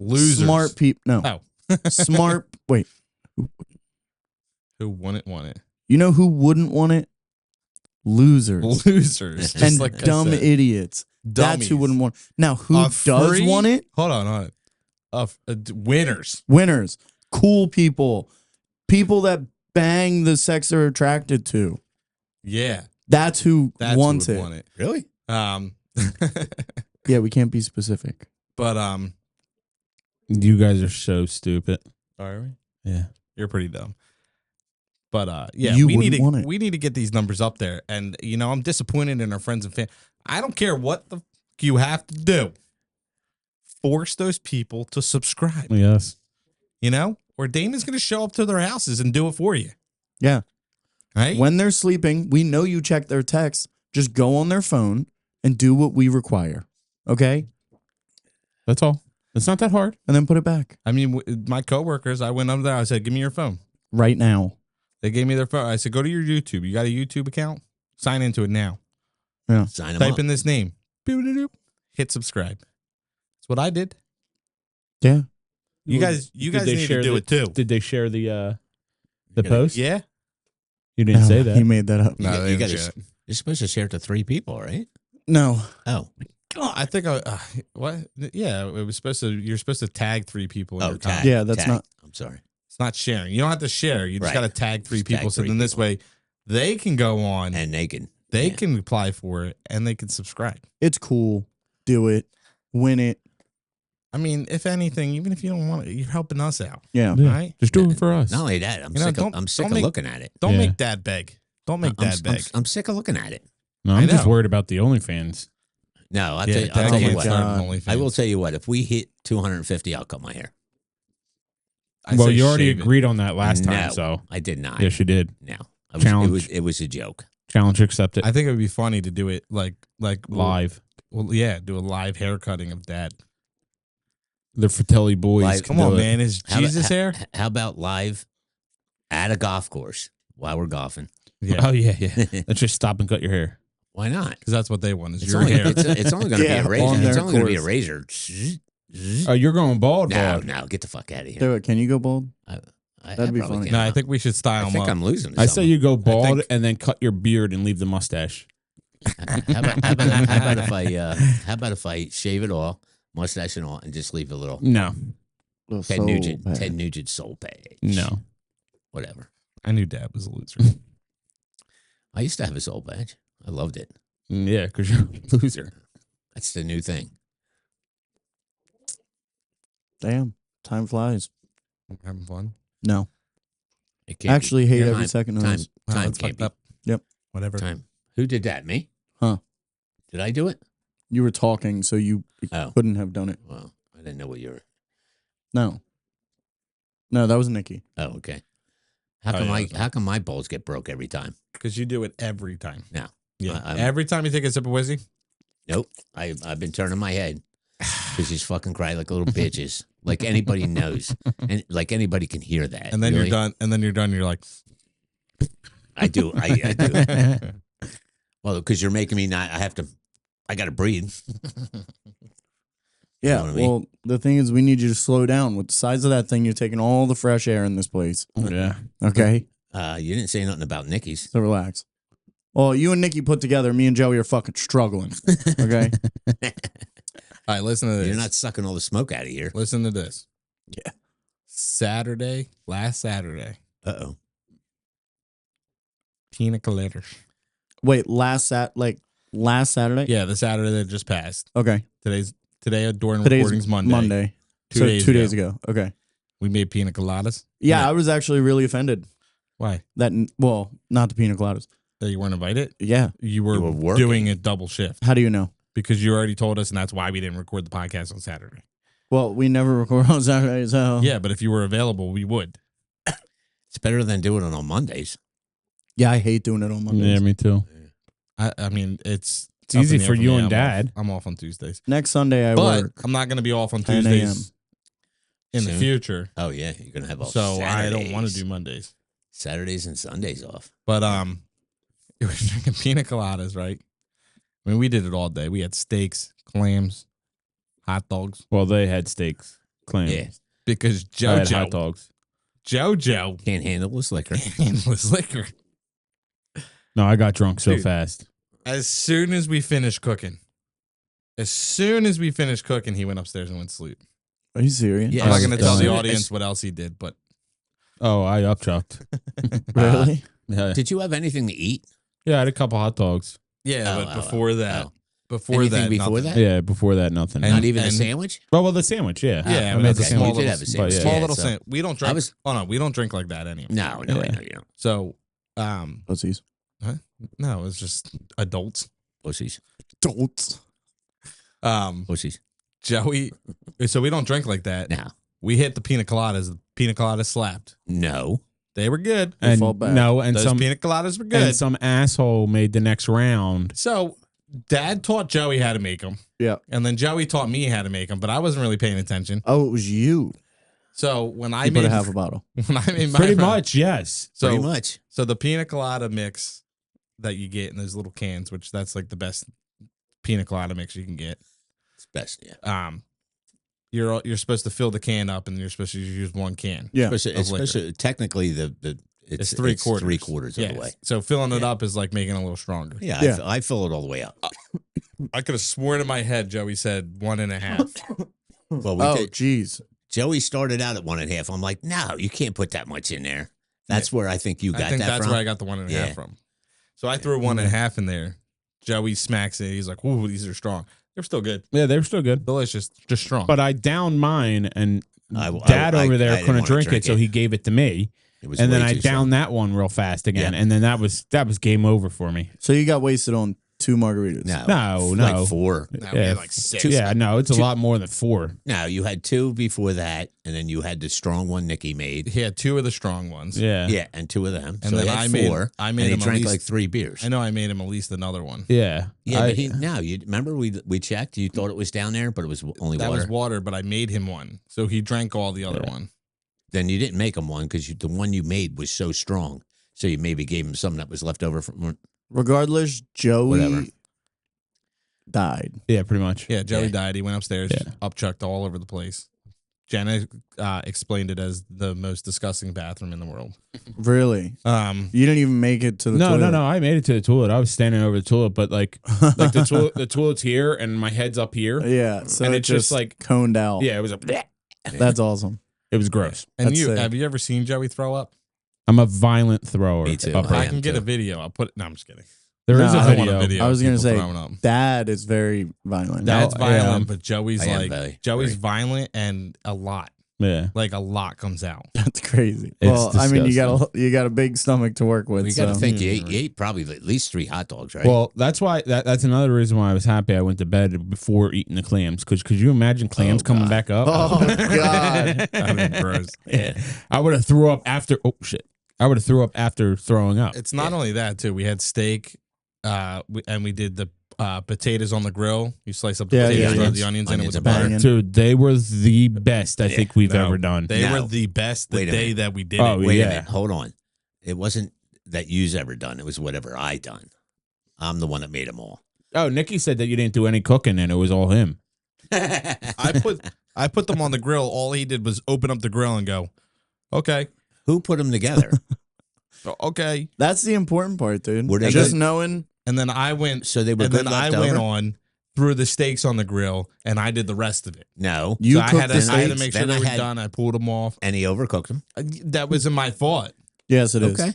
Losers. Smart people. No, Oh, smart. Wait, who wouldn't want it? you know who wouldn't want it? Losers Losers. Just and like I dumb said. idiots. That's who Dummies. wouldn't want. Now, who A does free- want it? Hold on. Winners. Winners, cool people, people that bang the sex they're attracted to. Yeah, That's who that's wants who it. would want it. Really? Yeah, we can't be specific. But You guys are so stupid. are we? Yeah. You're pretty dumb. But yeah, You we need wouldn't want to it. we need to get these numbers up there. And I'm disappointed in our friends and family. I don't care what the you have to do. Force those people to subscribe. Yes. Or Damon's going to show up to their houses and do it for you. Yeah. Right? When they're sleeping, we know you check their texts. Just go on their phone, and do what we require. Okay? That's all. It's not that hard. And then put it back. I mean, my coworkers, I went up there. I said, give me your phone. Right now. They gave me their phone. I said, go to your YouTube. You got a YouTube account? Sign into it now. Yeah. Sign them Type up. in this name. Hit subscribe. That's what I did. Yeah. You guys need to do it too. Did they share the post? Yeah. You didn't say that. He made that up. No, you gotta, you're supposed to share it to 3 people, right? No. Oh. I think what? Yeah, it was supposed to. You're supposed to tag 3 people. In your tag. Yeah, that's tag. not. I'm sorry. It's not sharing. You don't have to share. You just Right. got to tag 3 Just people. tag So 3 then this people. way, they can go on And they can. they can apply for it and they can subscribe. It's cool. Do it. Win it. I mean, if anything, even if you don't want it, you're helping us out. Yeah. Yeah. Right? Just do it for us. Not only that, I'm You know, sick. don't- I'm sick don't of make- looking at it. Don't Yeah. make dad beg. Don't make dad beg. I'm sick of looking at it. No, I I'm just know. worried about the OnlyFans. No, I'll Yeah, tell Dad you can't what. start God. OnlyFans. I will tell you what. If we hit 250, I'll cut my hair. I Well, say you already shave it. agreed on that last time, No, so I did not. yes, you did. No, Challenge. It was a joke. Challenge accepted. I think it would be funny to do it like Live. Well, yeah, do a live hair cutting of dad. The Fratelli boys. Live- can Come on, do it. man. Is Jesus hair? How about live at a golf course while we're golfing? Yeah, Oh yeah, yeah. Let's just stop and cut your hair. Why not? because that's what they want is It's your only, hair. it's only going to Yeah, be a razor. on It's their only going to be a course. razor. Oh, you're going bald, No, bald. no, get the fuck out of here. Do it. Can you go bald? That'd be funny. No, I think we should style I them think up. I'm losing. to I say something. you go bald think- and then cut your beard and leave the mustache. How about if I shave it all, mustache and all, and just leave a little No, Ted Nugent soul patch? no. Whatever. I knew dad was a loser. I used to have a soul patch. I loved it. Yeah, because you're a loser. That's the new thing. Damn. Time flies. Having fun. No. It can't Actually, hate be. every second of Time, this. Wow, time that's can't fucked be. up. Yep. Whatever. Time. Who did that? Me? Huh. Did I do it? You were talking, so you Oh. couldn't have done it. Well, I didn't know what you were. No. No, that was Nikki. Oh, okay. Oh, yeah, that's How come my bowls get broke every time? Because you do it every time. No. Yeah. I'm- Every time you take a sip of whiskey. Nope. I've been turning my head because he's fucking crying like little bitches. Like anybody knows, and like anybody can hear that. And then really. you're done. And then you're done. You're like, I do. I do. Well, because you're making me not. I got to breathe. Yeah. know what I mean? Well, the thing is, we need you to slow down. With the size of that thing, you're taking all the fresh air in this place. Yeah. Okay. You didn't say nothing about Nikki's. So relax. Well, you and Nikki put together, me and Joey are fucking struggling. Okay. all right, listen to this. You're not sucking all the smoke out of here. Listen to this. Yeah. Last Saturday, Uh-oh. Pina Coladas. Wait, last Saturday? Yeah, the Saturday that just passed. Okay. Today during Today's recordings Monday. Monday. 2 So days 2 days ago. Okay. We made Pina Coladas. Yeah, I was actually really offended Why? that, well, not the pina coladas. That you weren't invited? Yeah. You were working. doing a double shift How do you know? because you already told us, and that's why we didn't record the podcast on Saturday. Well, we never record on Saturdays. So. Yeah, but if you were available, we would. It's better than doing it on Mondays. Yeah, I hate doing it on Mondays. Yeah, me too. I mean, it's easy up in the for air you me. and I'm Dad. off. I'm off on Tuesdays, Next Sunday I but work. I'm not going to be off on 10 Tuesdays in the Soon? future. Oh yeah, you're gonna have all. So I don't want to Saturdays. do Mondays. Saturdays and Sundays off. But it was drinking Pina Coladas, right? I mean, we did it all day. We had steaks, clams, hot dogs. Well, they had steaks, clams. Yeah, Because I had hot JoJo dogs. can't handle this liquor. was liquor. No, I got drunk so Dude. fast. As soon as we finished cooking, he went upstairs and went to sleep. Are you serious? Yeah. I'm not going to tell the As- audience what else he did, but Oh, I upchucked. Really? Yeah, Did you have anything to eat? yeah, I had a couple hot dogs. yeah. Oh, but oh, before that, oh. before Anything that, before nothing. that? Yeah, before that, nothing. And- Not even a and- sandwich. well, the sandwich, yeah. Yeah, I but made that's the a small we sandwich. did have a But sandwich. yeah. Small Yeah, little so- sandwich. We don't drink. we don't drink like that anymore. No, Yeah. I know you don't. So, Pussies. no, it's just adults. Pussies. Adults. Pussies. Joey. So we don't drink like that. No. We hit the pina coladas. The pina coladas slapped. No. They were good. And fall back. no, and Those some pina coladas were good. and some asshole made the next round. So Dad taught Joey how to make them. Yeah. And then Joey taught me how to make them, but I wasn't really paying attention. Oh, it was you. So when I You made put a half a bottle. when I made my Pretty much, yes. So, Pretty much. So the pina colada mix that you get in those little cans, which that's like the best pina colada mix you can get. It's best, yeah. You're supposed to fill the can up, and you're supposed to use one can. Yeah. Especially technically it's 3/4. 3/4 of the way. So filling it up is like making it a little stronger. Yeah, Yeah. I fill it all the way up. I could have sworn in my head Joey said 1.5. Well, we Oh, did. jeez. Joey started out at 1.5. I'm like, no, you can't put that much in there. That's where I think you got I think that that's from. where I got the 1.5 Yeah. from. So I threw 1.5 in there. Joey smacks it. He's like, "Ooh, these are strong. They're still good, Yeah, they were still good. delicious, just strong." But I downed mine, and I- Dad I over there didn't couldn't wanna drink drink it, so he gave it to me. It was And then way I too strong. downed that one real fast again, Yeah. and then that was game over for me. So you got wasted on 2 margaritas. No, like 4. Now we Yeah. had like 6. Yeah, no, it's a lot more than 4. No, you had 2 before that, and then you had the strong one Nikki made. He had 2 of the strong ones. Yeah, Yeah, and 2 of them. And so then he had I made- 4. I made and him he at drank least- like 3 beers. I know I made him at least another one. yeah. Yeah, I- but you remember we checked. You thought it was down there, but it was only That water. was water, but I made him one. So he drank all the other one. Then you didn't make him one because the one you made was so strong. So you maybe gave him some that was left over from. Regardless, Joey Whatever. died. Yeah, pretty much. Yeah, Joey Yeah. died. He went upstairs, Yeah. upchucked all over the place. Jenna explained it as the most disgusting bathroom in the world. Really? Um, You didn't even make it to the No, toilet. no. I made it to the toilet. I was standing over the toilet, but like the toilet's here, and my head's up here. Yeah. So And it it's just, like- coned out. Yeah, it was That's awesome. it was gross. and That's sick. have you ever seen Joey throw up? I'm a violent thrower. Me too. Upper. I am can get too. a video. I'll put. No, I'm just kidding. There No, is I a don't video. want a video. I was of gonna people say throwing up. Dad is very violent. Dad's No, violent, yeah. but Joey's I am like very. violent and a lot. Yeah. Like a lot comes out. That's crazy. It's Well, I mean, disgusting. you got a big stomach to work with. We got to so. think you ate probably at least 3 hot dogs, right? Well, that's why that's another reason why I was happy I went to bed before eating the clams. Because could you imagine clams coming back up? Oh God. That'd be gross. Yeah. I would have threw up after. Oh shit! I would have threw up after throwing up. It's not only that too. We had steak, and we did the potatoes on the grill. You slice up the Yeah, potatoes, yeah, throw yeah. the onions in it Onions with the and butter. banging. Dude, they were the best I think we've No, ever done. They No. were the best the Wait a day minute. that we did Oh, it. Wait yeah. a minute. Hold on. It wasn't that you's ever done. It was whatever I done. I'm the one that made them all. Oh, Nikki said that you didn't do any cooking and it was all him. I put them on the grill. All he did was open up the grill and go, "Okay, Who put them together? okay." That's the important part, dude. Were they Just good? knowing. And then I went. So they were and good then I left went over? on, threw the steaks on the grill, and I did the rest of it. No. You So I cooked had, the to, I had to steaks? make sure Then they I were had- done. I pulled them off. And he overcooked them? That wasn't my fault. Yes, it is. Okay.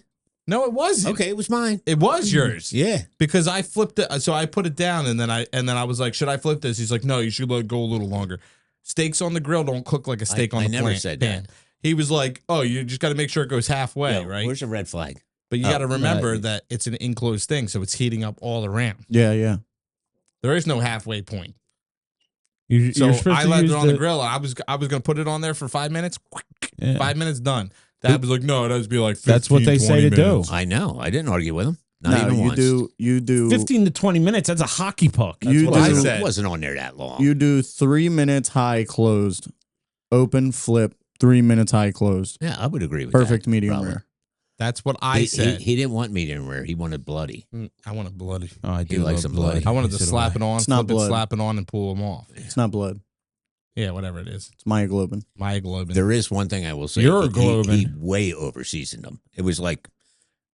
No, it wasn't. Okay, it was mine. It was yours. Yeah. Because I flipped it. So I put it down, and then I was like, "Should I flip this?" He's like, "No, you should let it go a little longer." Steaks on the grill don't cook like a steak on I the never pan. said pan. that. He was like, "Oh, you just got to make sure it goes halfway, Yo, right?" Where's the red flag? But you Oh, got to remember that it's an enclosed thing, so it's heating up all around. Yeah, yeah. There is no halfway point. You're So supposed I to left use it on the grill. I was gonna put it on there for 5 minutes. Yeah. 5 minutes done. Dad was like, "No, it has to be like 15, That's what they say 20 to do. minutes." I know. I didn't argue with him. Not No, even you once. you do 15 to 20 minutes. That's a hockey puck. That's you what I do- said. It wasn't on there that long. you do 3 minutes high closed, open flip, 3 minutes high closed. Yeah, I would agree with Perfect that. medium Probably. rare. That's what I He, said. he didn't want medium rare. He wanted bloody. I want it bloody. Oh, I do likes love them blood. bloody. I wanted to So do slap I. it on, It's not flip it, blood. slap it on, and pull them off. It's not blood. Yeah, whatever it is. It's myoglobin. Myoglobin. There is one thing I will say. You're he globin. way over seasoned them. It was like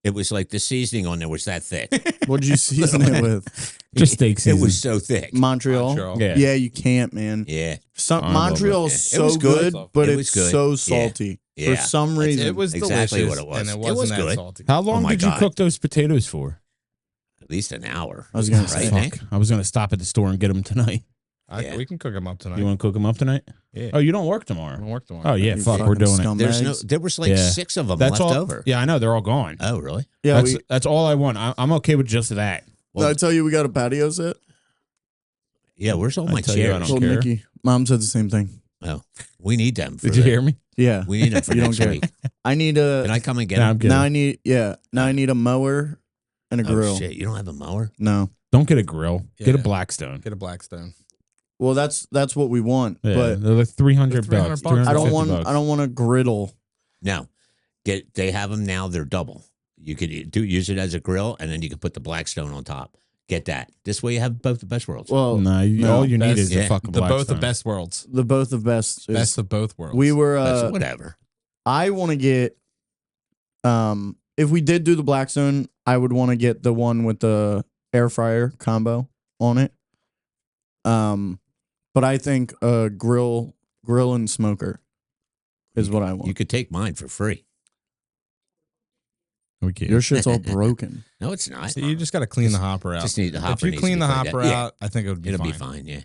the seasoning on there was that thick. What did you season it with? Just steak It season. was so thick. Montreal. Montreal. Yeah. Yeah, you can't, man. Yeah. Some I love Montreal it. is It so was good. good, but It it's was good. so Yeah. salty Yeah. for some reason. It was Exactly delicious, what it was. and it It wasn't was that good. salty. How long Oh my did you God. cook those potatoes for? At least an hour. I was gonna right, say. Nick? I was going to stop at the store and get them tonight. Yeah. We can cook them up tonight. You want to cook them up tonight? Yeah. Oh, you don't work I tomorrow. don't work tomorrow. Oh, yeah. You Fuck, we're fucking doing it. scumbags. There was like Yeah. 6 of them That's left all. over. Yeah, I know. They're all gone. Oh, really? Yeah, That's all I want. I'm okay with just that. did I tell you we got a patio set? Yeah, where's all I my tell you, I chairs? don't Told care. Nikki. Mom said the same thing. Oh, we need them. For Did you hear me? Yeah. We need them for You don't next care. week. I need a Can I come and get Nah, them? I'm kidding. now I need a mower and a grill. Oh, shit. You don't have a mower? No. Don't get a grill. Yeah. Get a Blackstone. Get a Blackstone. Well, that's what we want. Yeah, But they're like $300. They're $300. I don't 350 want bucks. I don't want a griddle. No, they have them now. They're double. You could use it as a grill, and then you can put the Blackstone on top. Get that. This way, you have both the best worlds. Well, No, no, all you need best- is yeah. a fucking The both the Blackstone. best worlds. the both of best. Is, Best of both worlds. we were. That's whatever. I want to get. If we did do the Blackstone, I would want to get the one with the air fryer combo on it. But I think grill and smoker is what I want. You could take mine for free. We can't. Your shit's all broken. No, it's not. So you just got to clean the hopper out. Just need the If hopper. you needs clean to the be cleaned hopper out. out, I think it would be It'll fine. be fine. Yeah.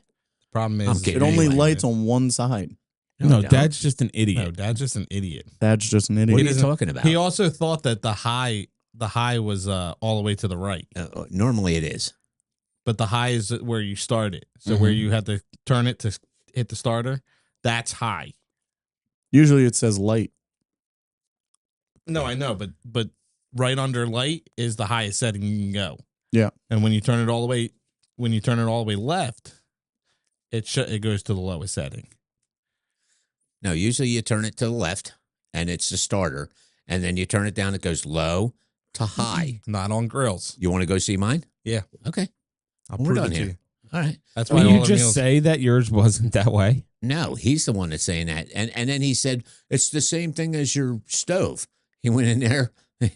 Problem is, I'm is kidding. It only Anyway, lights on one side. No, don't. Dad's just an idiot. no, Dad's just an idiot. That's just an What idiot. are you doesn't- talking about? He also thought that the high was all the way to the right, Normally it is. but the high is where you start it. So where you have to turn it to hit the starter, that's high. Usually it says light. No, I know, but right under light is the highest setting you can go. Yeah. And when you turn it all the way left, it goes to the lowest setting. No, usually you turn it to the left, and it's the starter, and then you turn it down. It goes low to high. Not on grills. You want to go see mine? Yeah. Okay. I'll We're prove done it to here. you. All right. That's why Will all you the just meals- say that yours wasn't that way? No, he's the one that's saying that. And then he said, it's the same thing as your stove. He went in there. It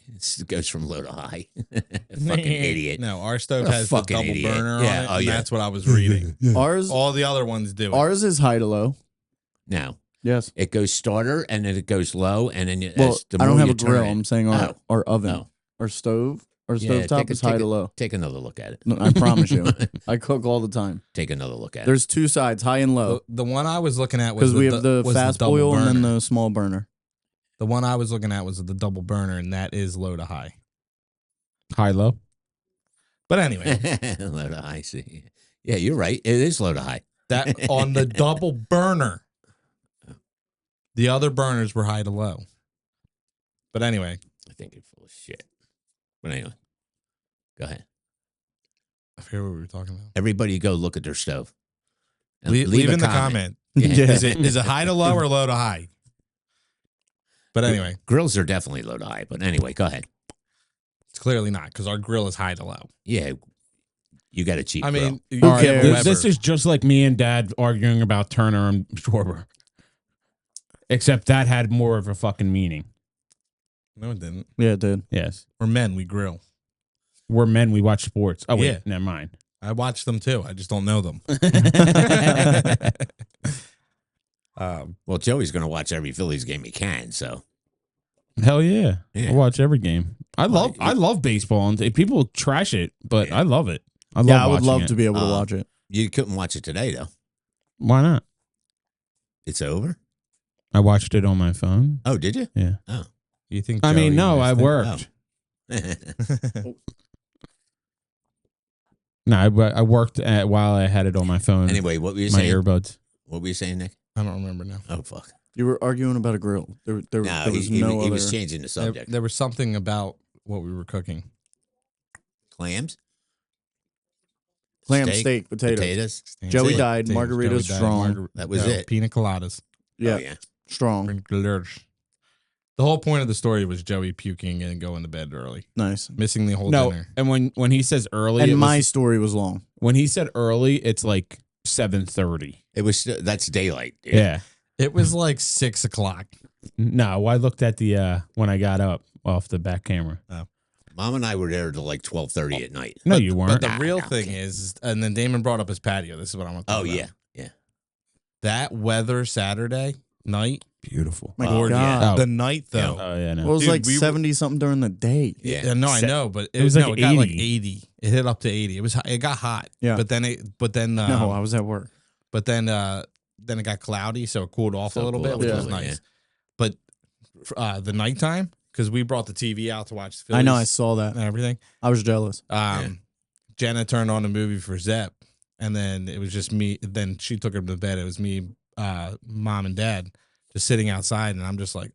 goes from low to high. Fucking idiot. No, our stove What a has the fucking double idiot. burner Yeah, on it. oh, And yeah. that's what I was reading. Ours All the other ones do it. ours is high to low. No, Yes. it goes starter, and then it goes low, and then Well, as the I don't more have you a grill. turn it- I'm saying our oven, Oh. our stove, our Yeah, stove top take a- is high take to a- low. Take another look at it. No, I promise you. I cook all the time. Take another look at it. There's two sides, high and low, The one I was looking at was because we have the was fast double boil and then burner. the small burner. The one I was looking at was the double burner, and that is low to high. High, low. But anyway, Low to high. See, yeah, you're right. It is low to high. that on the double burner, the other burners were high to low. But anyway, I think you're full of shit. But anyway, go ahead. I forget what we were talking about. Everybody go look at their stove. And Leave a in the comment. Yeah. Is it high to low or low to high? But anyway, Grills are definitely low to high. But anyway, go ahead. it's clearly not because our grill is high to low. Yeah, you got a cheap I mean, grill. you All right, get this- Weber. This is just like me and Dad arguing about Turner and Schwarber. Except that had more of a fucking meaning. No, it didn't. Yeah, it did. Yes. We're men. We grill. We're men, we watch sports. Oh, wait, Yeah. never mind. I watch them too. I just don't know them. Well, Joey's going to watch every Phillies game he can. So Hell yeah. Yeah. I watch every game. I love baseball. And people trash it, but Yeah. I love it. I love Yeah, I would watching love it. to be able to watch it. you couldn't watch it today, though. Why not? It's over. I watched it on my phone. Oh, did you? Yeah. Oh. You think? I mean, Joey no, I missed it? worked. Oh. No, I worked while I had it on my phone. Anyway, what were you my saying? earbuds. What were you saying, Nick? I don't remember now. Oh, fuck. You were arguing about a grill. There No, was he no other. was changing the subject. There was something about what we were cooking. Clams? Clam, steak, Potatoes? Joey it. died. Potatoes. Margarita's Joey died. strong. That was it. Pina coladas. Yeah, Oh, yeah. strong. The whole point of the story was Joey puking and going to bed early, Nice. missing the whole No, dinner. and when he says early, And it my was, story was long. when he said early, it's like 7:30. It was that's daylight. dude. Yeah. It was like 6 o'clock. No, I looked at the when I got up off the back camera. Mom and I were there till like 12:30 at night. No, you weren't. But the real thing is, and then Damon brought up his patio. This is what I want to talk Oh about. yeah, yeah. That weather Saturday night, Beautiful. My Oh, God. yeah. Oh. the night though. Oh yeah, no. Well, it was Dude, like we were- 70 something during the day. Yeah. No, I know, but it was no, like it got like 80. 80. It hit up to 80. It got hot. Yeah. But then No, I was at work. but then it got cloudy, so it cooled off So a little cooled bit, off which a was little bit, nice. But the nighttime, because we brought the TV out to watch the Phillies I know, I saw that. and everything. I was jealous. Jenna turned on a movie for Zepp, and then it was just me. Then she took him to bed. It was me, mom, and dad just sitting outside, and I'm just like,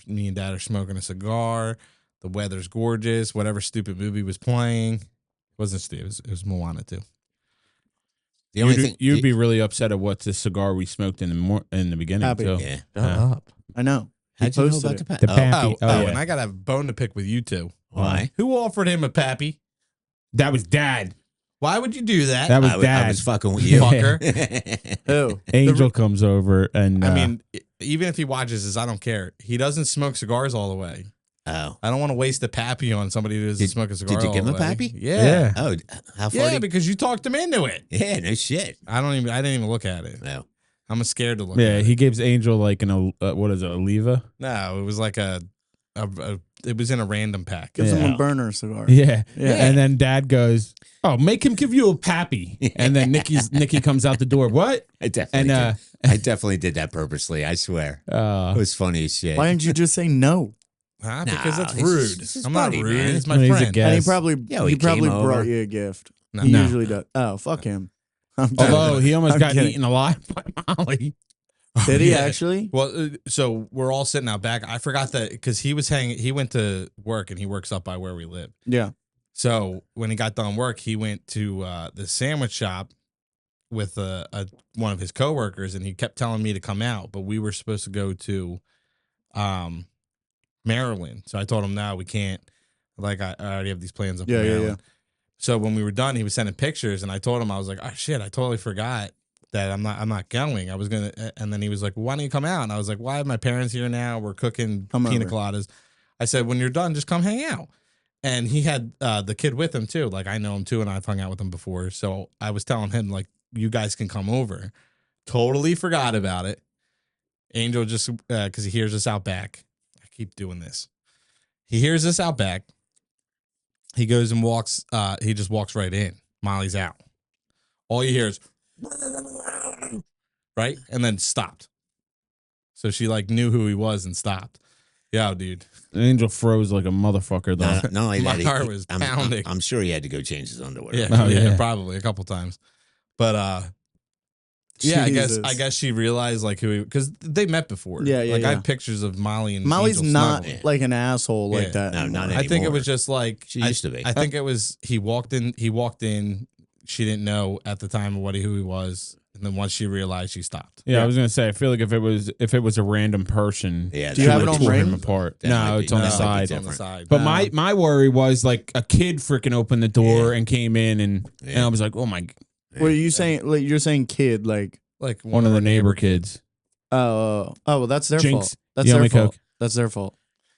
me and dad are smoking a cigar. The weather's gorgeous. Whatever stupid movie was playing, Wasn't Steve. It was Moana too. The only thing you'd be really upset at what's the cigar we smoked in the beginning Happy. too. Yeah. Up. I know. How'd you know posted about it. the The Pappy. Oh, yeah. and I got a bone to pick with you two. Why? Who offered him a Pappy? That was Dad. Why would you do that? That was I Dad. was fucking with you. Fucker. Oh, Angel comes over and I mean, even if he watches this, I don't care. He doesn't smoke cigars all the way. Oh. I don't want to waste a Pappy on somebody who doesn't smoke a cigar. Did you give him all a the way. Pappy? Yeah. Oh, how far? Yeah, because you talked him into it. Yeah, no shit. I didn't even look at it. No. I'm scared to look yeah, at it. he gives Angel like what is it, Oliva? No, it was like it was in a random pack. gives him Yeah. a burner cigar. Yeah. Yeah. And then Dad goes, "Oh, make him give you a Pappy." And then Nikki comes out the door. What? I definitely did that purposely. I swear. It was funny as shit. Why didn't you just say no? Huh? Nah, Because that's he's rude. just his I'm not buddy, rude. man. He's my Well, he's a friend. guy. And he Yes. probably Yeah, he he probably came brought over. you a gift. No. He No. usually does. Oh, fuck him. I'm Although kidding. he almost I'm got kidding. eaten alive by Molly. Did he Yeah. actually? Well, so we're all sitting out back. I forgot that because he went to work and he works up by where we live. Yeah. So when he got done work, he went to the sandwich shop with one of his coworkers, and he kept telling me to come out, but we were supposed to go to Maryland. So I told him, no, we can't. Like I already have these plans up in Maryland. So when we were done, he was sending pictures, and I told him, I was like, oh shit, I totally forgot that I'm not going. I was gonna, and then he was like, well, why don't you come out? And I was like, well, I have my parents here now. We're cooking Pina Coladas. I said, when you're done, just come hang out. And he had the kid with him too. Like I know him too, and I've hung out with him before. So I was telling him like, you guys can come over. Totally forgot about it. Angel just because he hears us out back. I keep doing this. He hears us out back. He goes and walks. He just walks right in. Molly's out. All you hear is right, and then stopped. So she like knew who he was and stopped. Yeah, dude. Angel froze like a motherfucker though. Not only My that, heart was pounding. I'm sure he had to go change his underwear. Yeah, Oh, yeah, yeah. probably a couple times. But yeah, I Jesus. guess she realized like who he, because they met before. Yeah, yeah, Like I yeah. have pictures of Molly and Molly's Angel not snuggling. like an asshole Yeah. like that. No, not anymore. I think it was anymore. just like She used to be. I think it was he walked in. She didn't know at the time who he was, and then once she realized, she stopped. Yeah, I was gonna say. I feel like if it was a random person, Yeah. Do you that have it might on be tore him ring? apart. That No, might be- it's on the no, side. It's on the different. side. But my worry was like a kid freaking opened the door and came in and Yeah. I was like, oh my, What are you saying? Like, you're saying kid, like, like one of the our neighbor kids. oh, well, that's their Jinx, fault. That's you owe their me fault. Coke. That's their fault.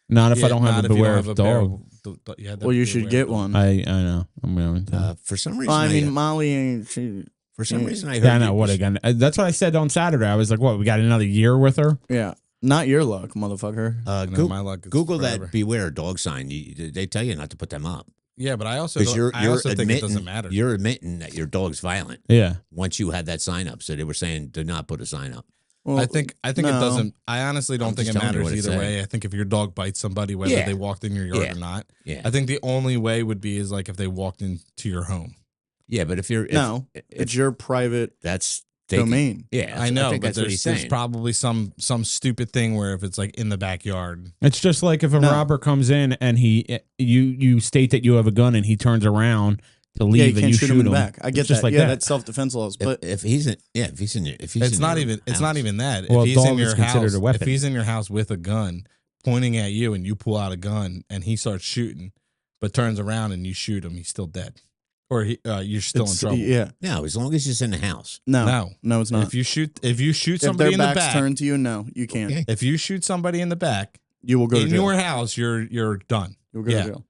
Not if Yeah, I don't have not a if you beware have of a bear- dog. you had to Well, you be should aware get of one. I know. I'm going to. For some reason, Well, I mean, Molly ain't. for some reason, I heard. Yeah, I know what again. That's what I said on Saturday. I was like, what? We got another year with her? Yeah, not your luck, motherfucker. No, my luck is Google forever. that beware dog sign. They tell you not to put them up Yeah, but I also because I also think it admitting doesn't matter. you're admitting that your dog's violent Yeah. once you had that sign up. So they were saying do not put a sign up. Well, I think no. it doesn't. I honestly don't I'm think just it telling you matters what it either said. way. I think if your dog bites somebody, whether Yeah. they walked in your yard Yeah. or not, Yeah, I think the only way would be is like if they walked into your home. yeah, but if you're No, it's your private that's they can- domain. yeah, I know, think but that's what there's he's saying. probably some stupid thing where if it's like in the backyard. It's just like if a No. robber comes in and you state that you have a gun and he turns around to Yeah, leave you and can't you shoot him in the back. I get It's just that. like Yeah, that. that's self defense laws. But if he's in, if he's in It's your not even. It's not house. even that. Well, if he's in dog is your considered house, a weapon. if he's in your house with a gun pointing at you, and you pull out a gun and he starts shooting, but turns around and you shoot him, he's still dead, or you're still in it's, trouble. yeah, No, as long as he's in the house. no, it's not. If you shoot If somebody their in the backs back, turned to you, no, you can't. Okay. if you shoot somebody in the back You will go to in jail. your house, you're done. You'll go yeah. to jail.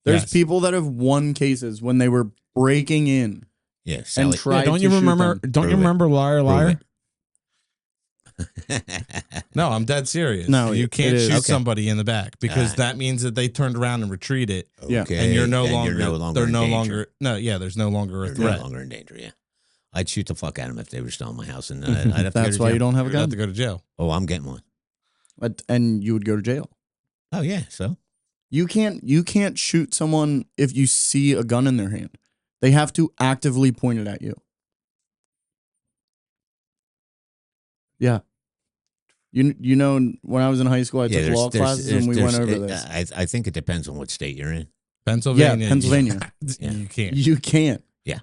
There's Yes. people that have won cases when they were breaking in Yeah, and Sally. tried don't to you shoot remember? them. Don't you Prove it. remember Liar Liar? No, I'm dead serious. No, you it can't is. shoot Okay. somebody in the back because that means that they turned around and retreated, Yeah. Okay, and you're no then longer. They're in no danger. longer. No, yeah, there's no longer a They're threat. no longer in danger. Yeah, I'd shoot the fuck out of them if they were still in my house, and I'd have to go That's to why jail. you don't have a You're about to gun. go to jail. Oh, I'm getting one. And you would go to jail. Oh yeah, so You can't shoot someone if you see a gun in their hand. They have to actively point it at you. Yeah. You know, when I was in high school, I took law classes and we went over this. I think it depends on what state you're in. Pennsylvania. Yeah, Pennsylvania. You can't. You can't. Yeah.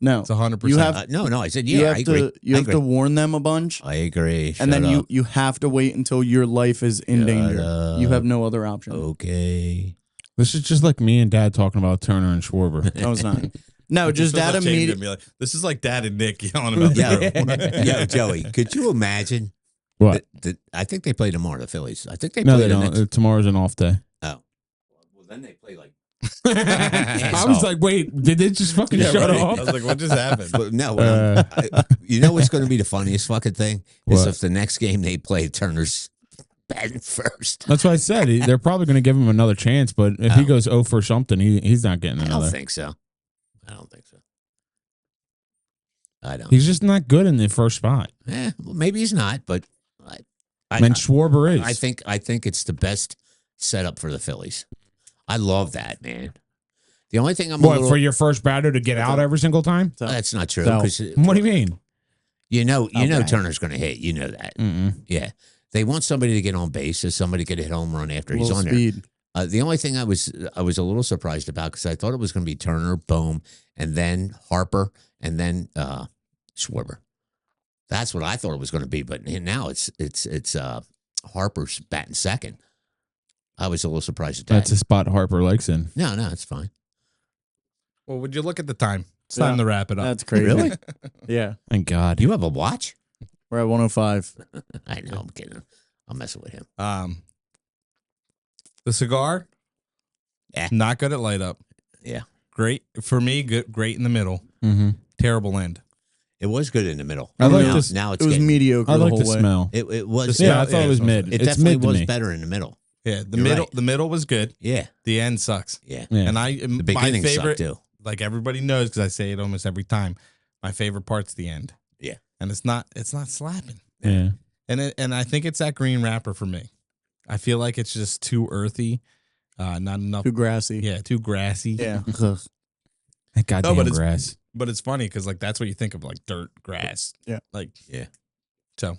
No. It's 100%. You have no, I said, you yeah, have I agree. to you I have agree. to warn them a bunch. I agree. And then Shut up. you have to wait until your life is in danger. You have no other option. Okay. This is just like me and Dad talking about Turner and Schwarber. No, it's not. No, just Dad immediately. Like, this is like Dad and Nick yelling about Yo, Joey, could you imagine? What? I think they play tomorrow, the Phillies. I think they No, play they the don't. next. Tomorrow's an off day. Oh. Well, then they play like. I was like, wait, did they just fucking shut I off? was like, what just happened? But no, you know what's going to be the funniest fucking thing? Is What? if the next game they play Turner's batting first. That's what I said. They're probably going to give him another chance, but if he goes 0 for something, he's not getting I another. don't think so. I don't. He's just not good in the first spot. Well, maybe he's not, but And Schwarber is. I think it's the best setup for the Phillies. I love that, man. The only thing I'm a little, for your first batter to get out every single time? that's not true. So- 'Cause, What do you mean? You know Okay. Turner's going to hit. You know that. Mm-mm. Yeah. They want somebody to get on base so somebody could hit home run after he's on speed. there. The only thing I was a little surprised about because I thought it was going to be Turner, Bohm, and then Harper, and then Schwarber. That's what I thought it was going to be, but now it's Harper's batting second. I was a little surprised at that. That's a spot Harper likes in. No, it's fine. Well, would you look at the time? It's time to wrap it up. That's crazy. Really? Yeah. Thank God. You have a watch? We're at 105. I know. I'm kidding. I'm messing with him. The cigar, not good at light up. Yeah. Great for me. Good, great in the middle. Mm-hmm. Terrible end. It was good in the middle. I like now, this- now it's It was getting, mediocre I the like whole the way. smell. It was. Yeah, I thought yeah, it was it mid. It It's definitely mid to was me. better in the middle. Yeah, the You're middle. right. The middle was good. Yeah. The end sucks. Yeah. Yeah. And The my beginning favorite, sucked too. like everybody knows, because I say it almost every time. My favorite part's the end. Yeah. And it's not slapping. Yeah. And I think it's that green wrapper for me. I feel like it's just too earthy, not enough. Too grassy. Yeah, too grassy. Yeah. That goddamn but it's- grass. But it's funny because like that's what you think of, like dirt, grass. Yeah. Like Yeah. So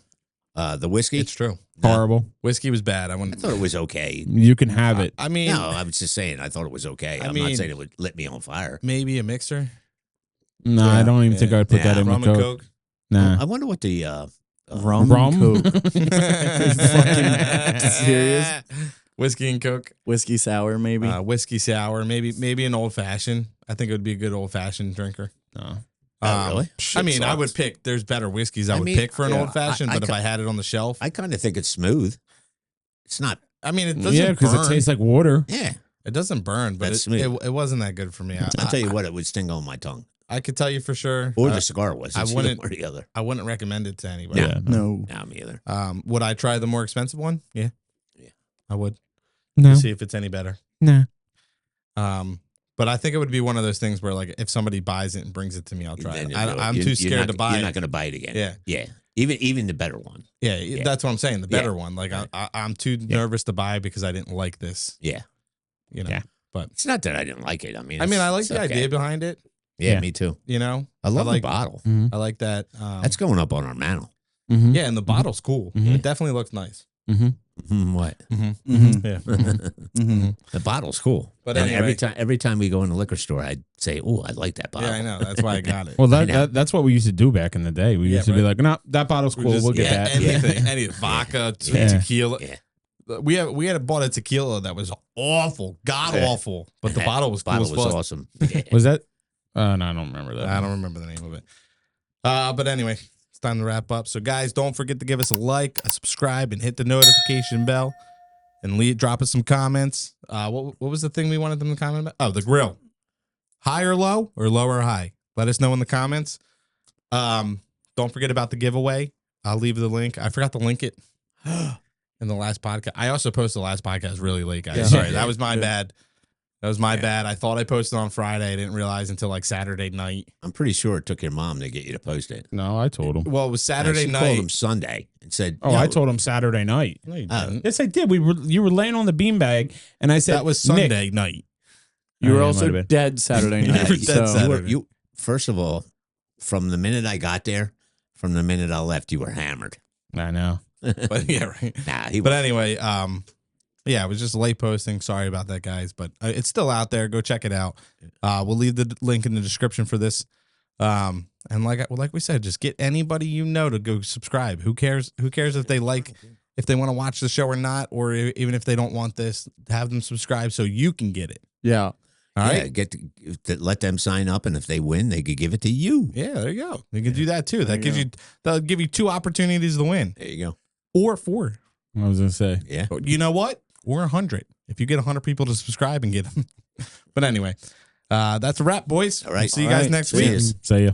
The whiskey? it's true. Horrible. Whiskey was bad. I I wouldn't. thought it was okay. You can have it. I mean, No, I was just saying I thought it was okay. I'm not mean- saying it would lit me on fire. maybe a mixer. No, I don't even think I'd put that in Rum with and Coke. Coke. Nah. I wonder what the Rum, Rum? and Coke. fucking serious? Whiskey and Coke. Whiskey sour, maybe. Whiskey sour. Maybe an old fashioned. I think it would be a good old fashioned drinker. No. really? I mean, I would pick. There's better whiskeys I would mean, pick for an yeah, old fashioned, I but if ca- I had it on the shelf, I kind of think it's smooth. It's not. I mean, it doesn't. Yeah, because burn. it tastes like water. Yeah. It doesn't burn, but That's it smooth. wasn't that good for me. I'll tell you what, it would sting on my tongue. I could tell you for sure. Or the cigar was. I It's wouldn't- one or the other. I wouldn't recommend it to anybody. Yeah. no. No, me either. Would I try the more expensive one? Yeah. Yeah. I would. No. To see if it's any better. No. But I think it would be one of those things where, like, if somebody buys it and brings it to me, I'll try Then it. you'll do it. I'm You're too scared not- to buy You're it. not going to buy it again. Yeah. Yeah. Even the better one. Yeah, that's what I'm saying. The better Yeah. one. Like, I'm too nervous to buy because I didn't like this. Yeah. You know. Yeah. But It's not that I didn't like it. I mean, I like it's the okay. idea behind it. Yeah, Yeah. me too. You know. I love like the bottle. I like that. That's going up on our mantle. Mm-hmm. Yeah, and the bottle's cool. Mhm. It definitely looks nice. Mm-hmm. What? Mm-hmm. Yeah. Mm-hmm. The bottle's cool. But And anyway. every time we go in the liquor store, I'd say, "Oh, I like that bottle." Yeah, I know. That's why I got it. Well, I know. that's what we used to do back in the day. We Yeah, used to be right. like, no, that bottle's We cool. just- We'll get yeah, that. anything, any vodka, Yeah. tequila. Yeah. We had bought a tequila that was awful, god Yeah. awful, but the bottle was cool Bottle as was fuck. awesome. Yeah. Was that? No, I don't remember that. I don't remember the name of it. But anyway, it's time to wrap up. So guys, don't forget to give us a like, a subscribe, and hit the notification bell, and drop us some comments. What was the thing we wanted them to comment about? Oh, the grill. High or low, or low or high? Let us know in the comments. Don't forget about the giveaway. I'll leave the link. I forgot to link it in the last podcast. I also posted the last podcast really late, guys. Yeah. Sorry, Yeah. that was my Yeah. bad. That was my Yeah. bad. I thought I posted on Friday. I didn't realize until like Saturday night. I'm pretty sure it took your mom to get you to post it. No, I told him. Well, it was No, Saturday she night. called him Sunday and said, Oh, "Yo, I told him Saturday night. No, you Oh. didn't. Yes, I did. You were laying on the beanbag, and I said That was "Nick." Sunday night. You were Yeah, it also might have been. dead Saturday You night. were dead so Saturday. you first of all, from the minute I got there, from the minute I left, you were hammered." I know. But yeah, right. Nah, he But was. anyway, Yeah, it was just late posting. Sorry about that, guys, but it's still out there. Go check it out. We'll leave the link in the description for this. And like we said, just get anybody you know to go subscribe. Who cares? Who cares if they want to watch the show or not, or even if they don't want this, have them subscribe so you can get it. Yeah. All right. Let them sign up, and if they win, they could give it to you. Yeah, there you go. You can do that too. They'll give you 2 opportunities to win. There you go. Or 4. I was gonna say, yeah. You know what? Or 100 if you get 100 people to subscribe and get them. But anyway, that's a wrap, boys. All right. See you guys next week. see ya.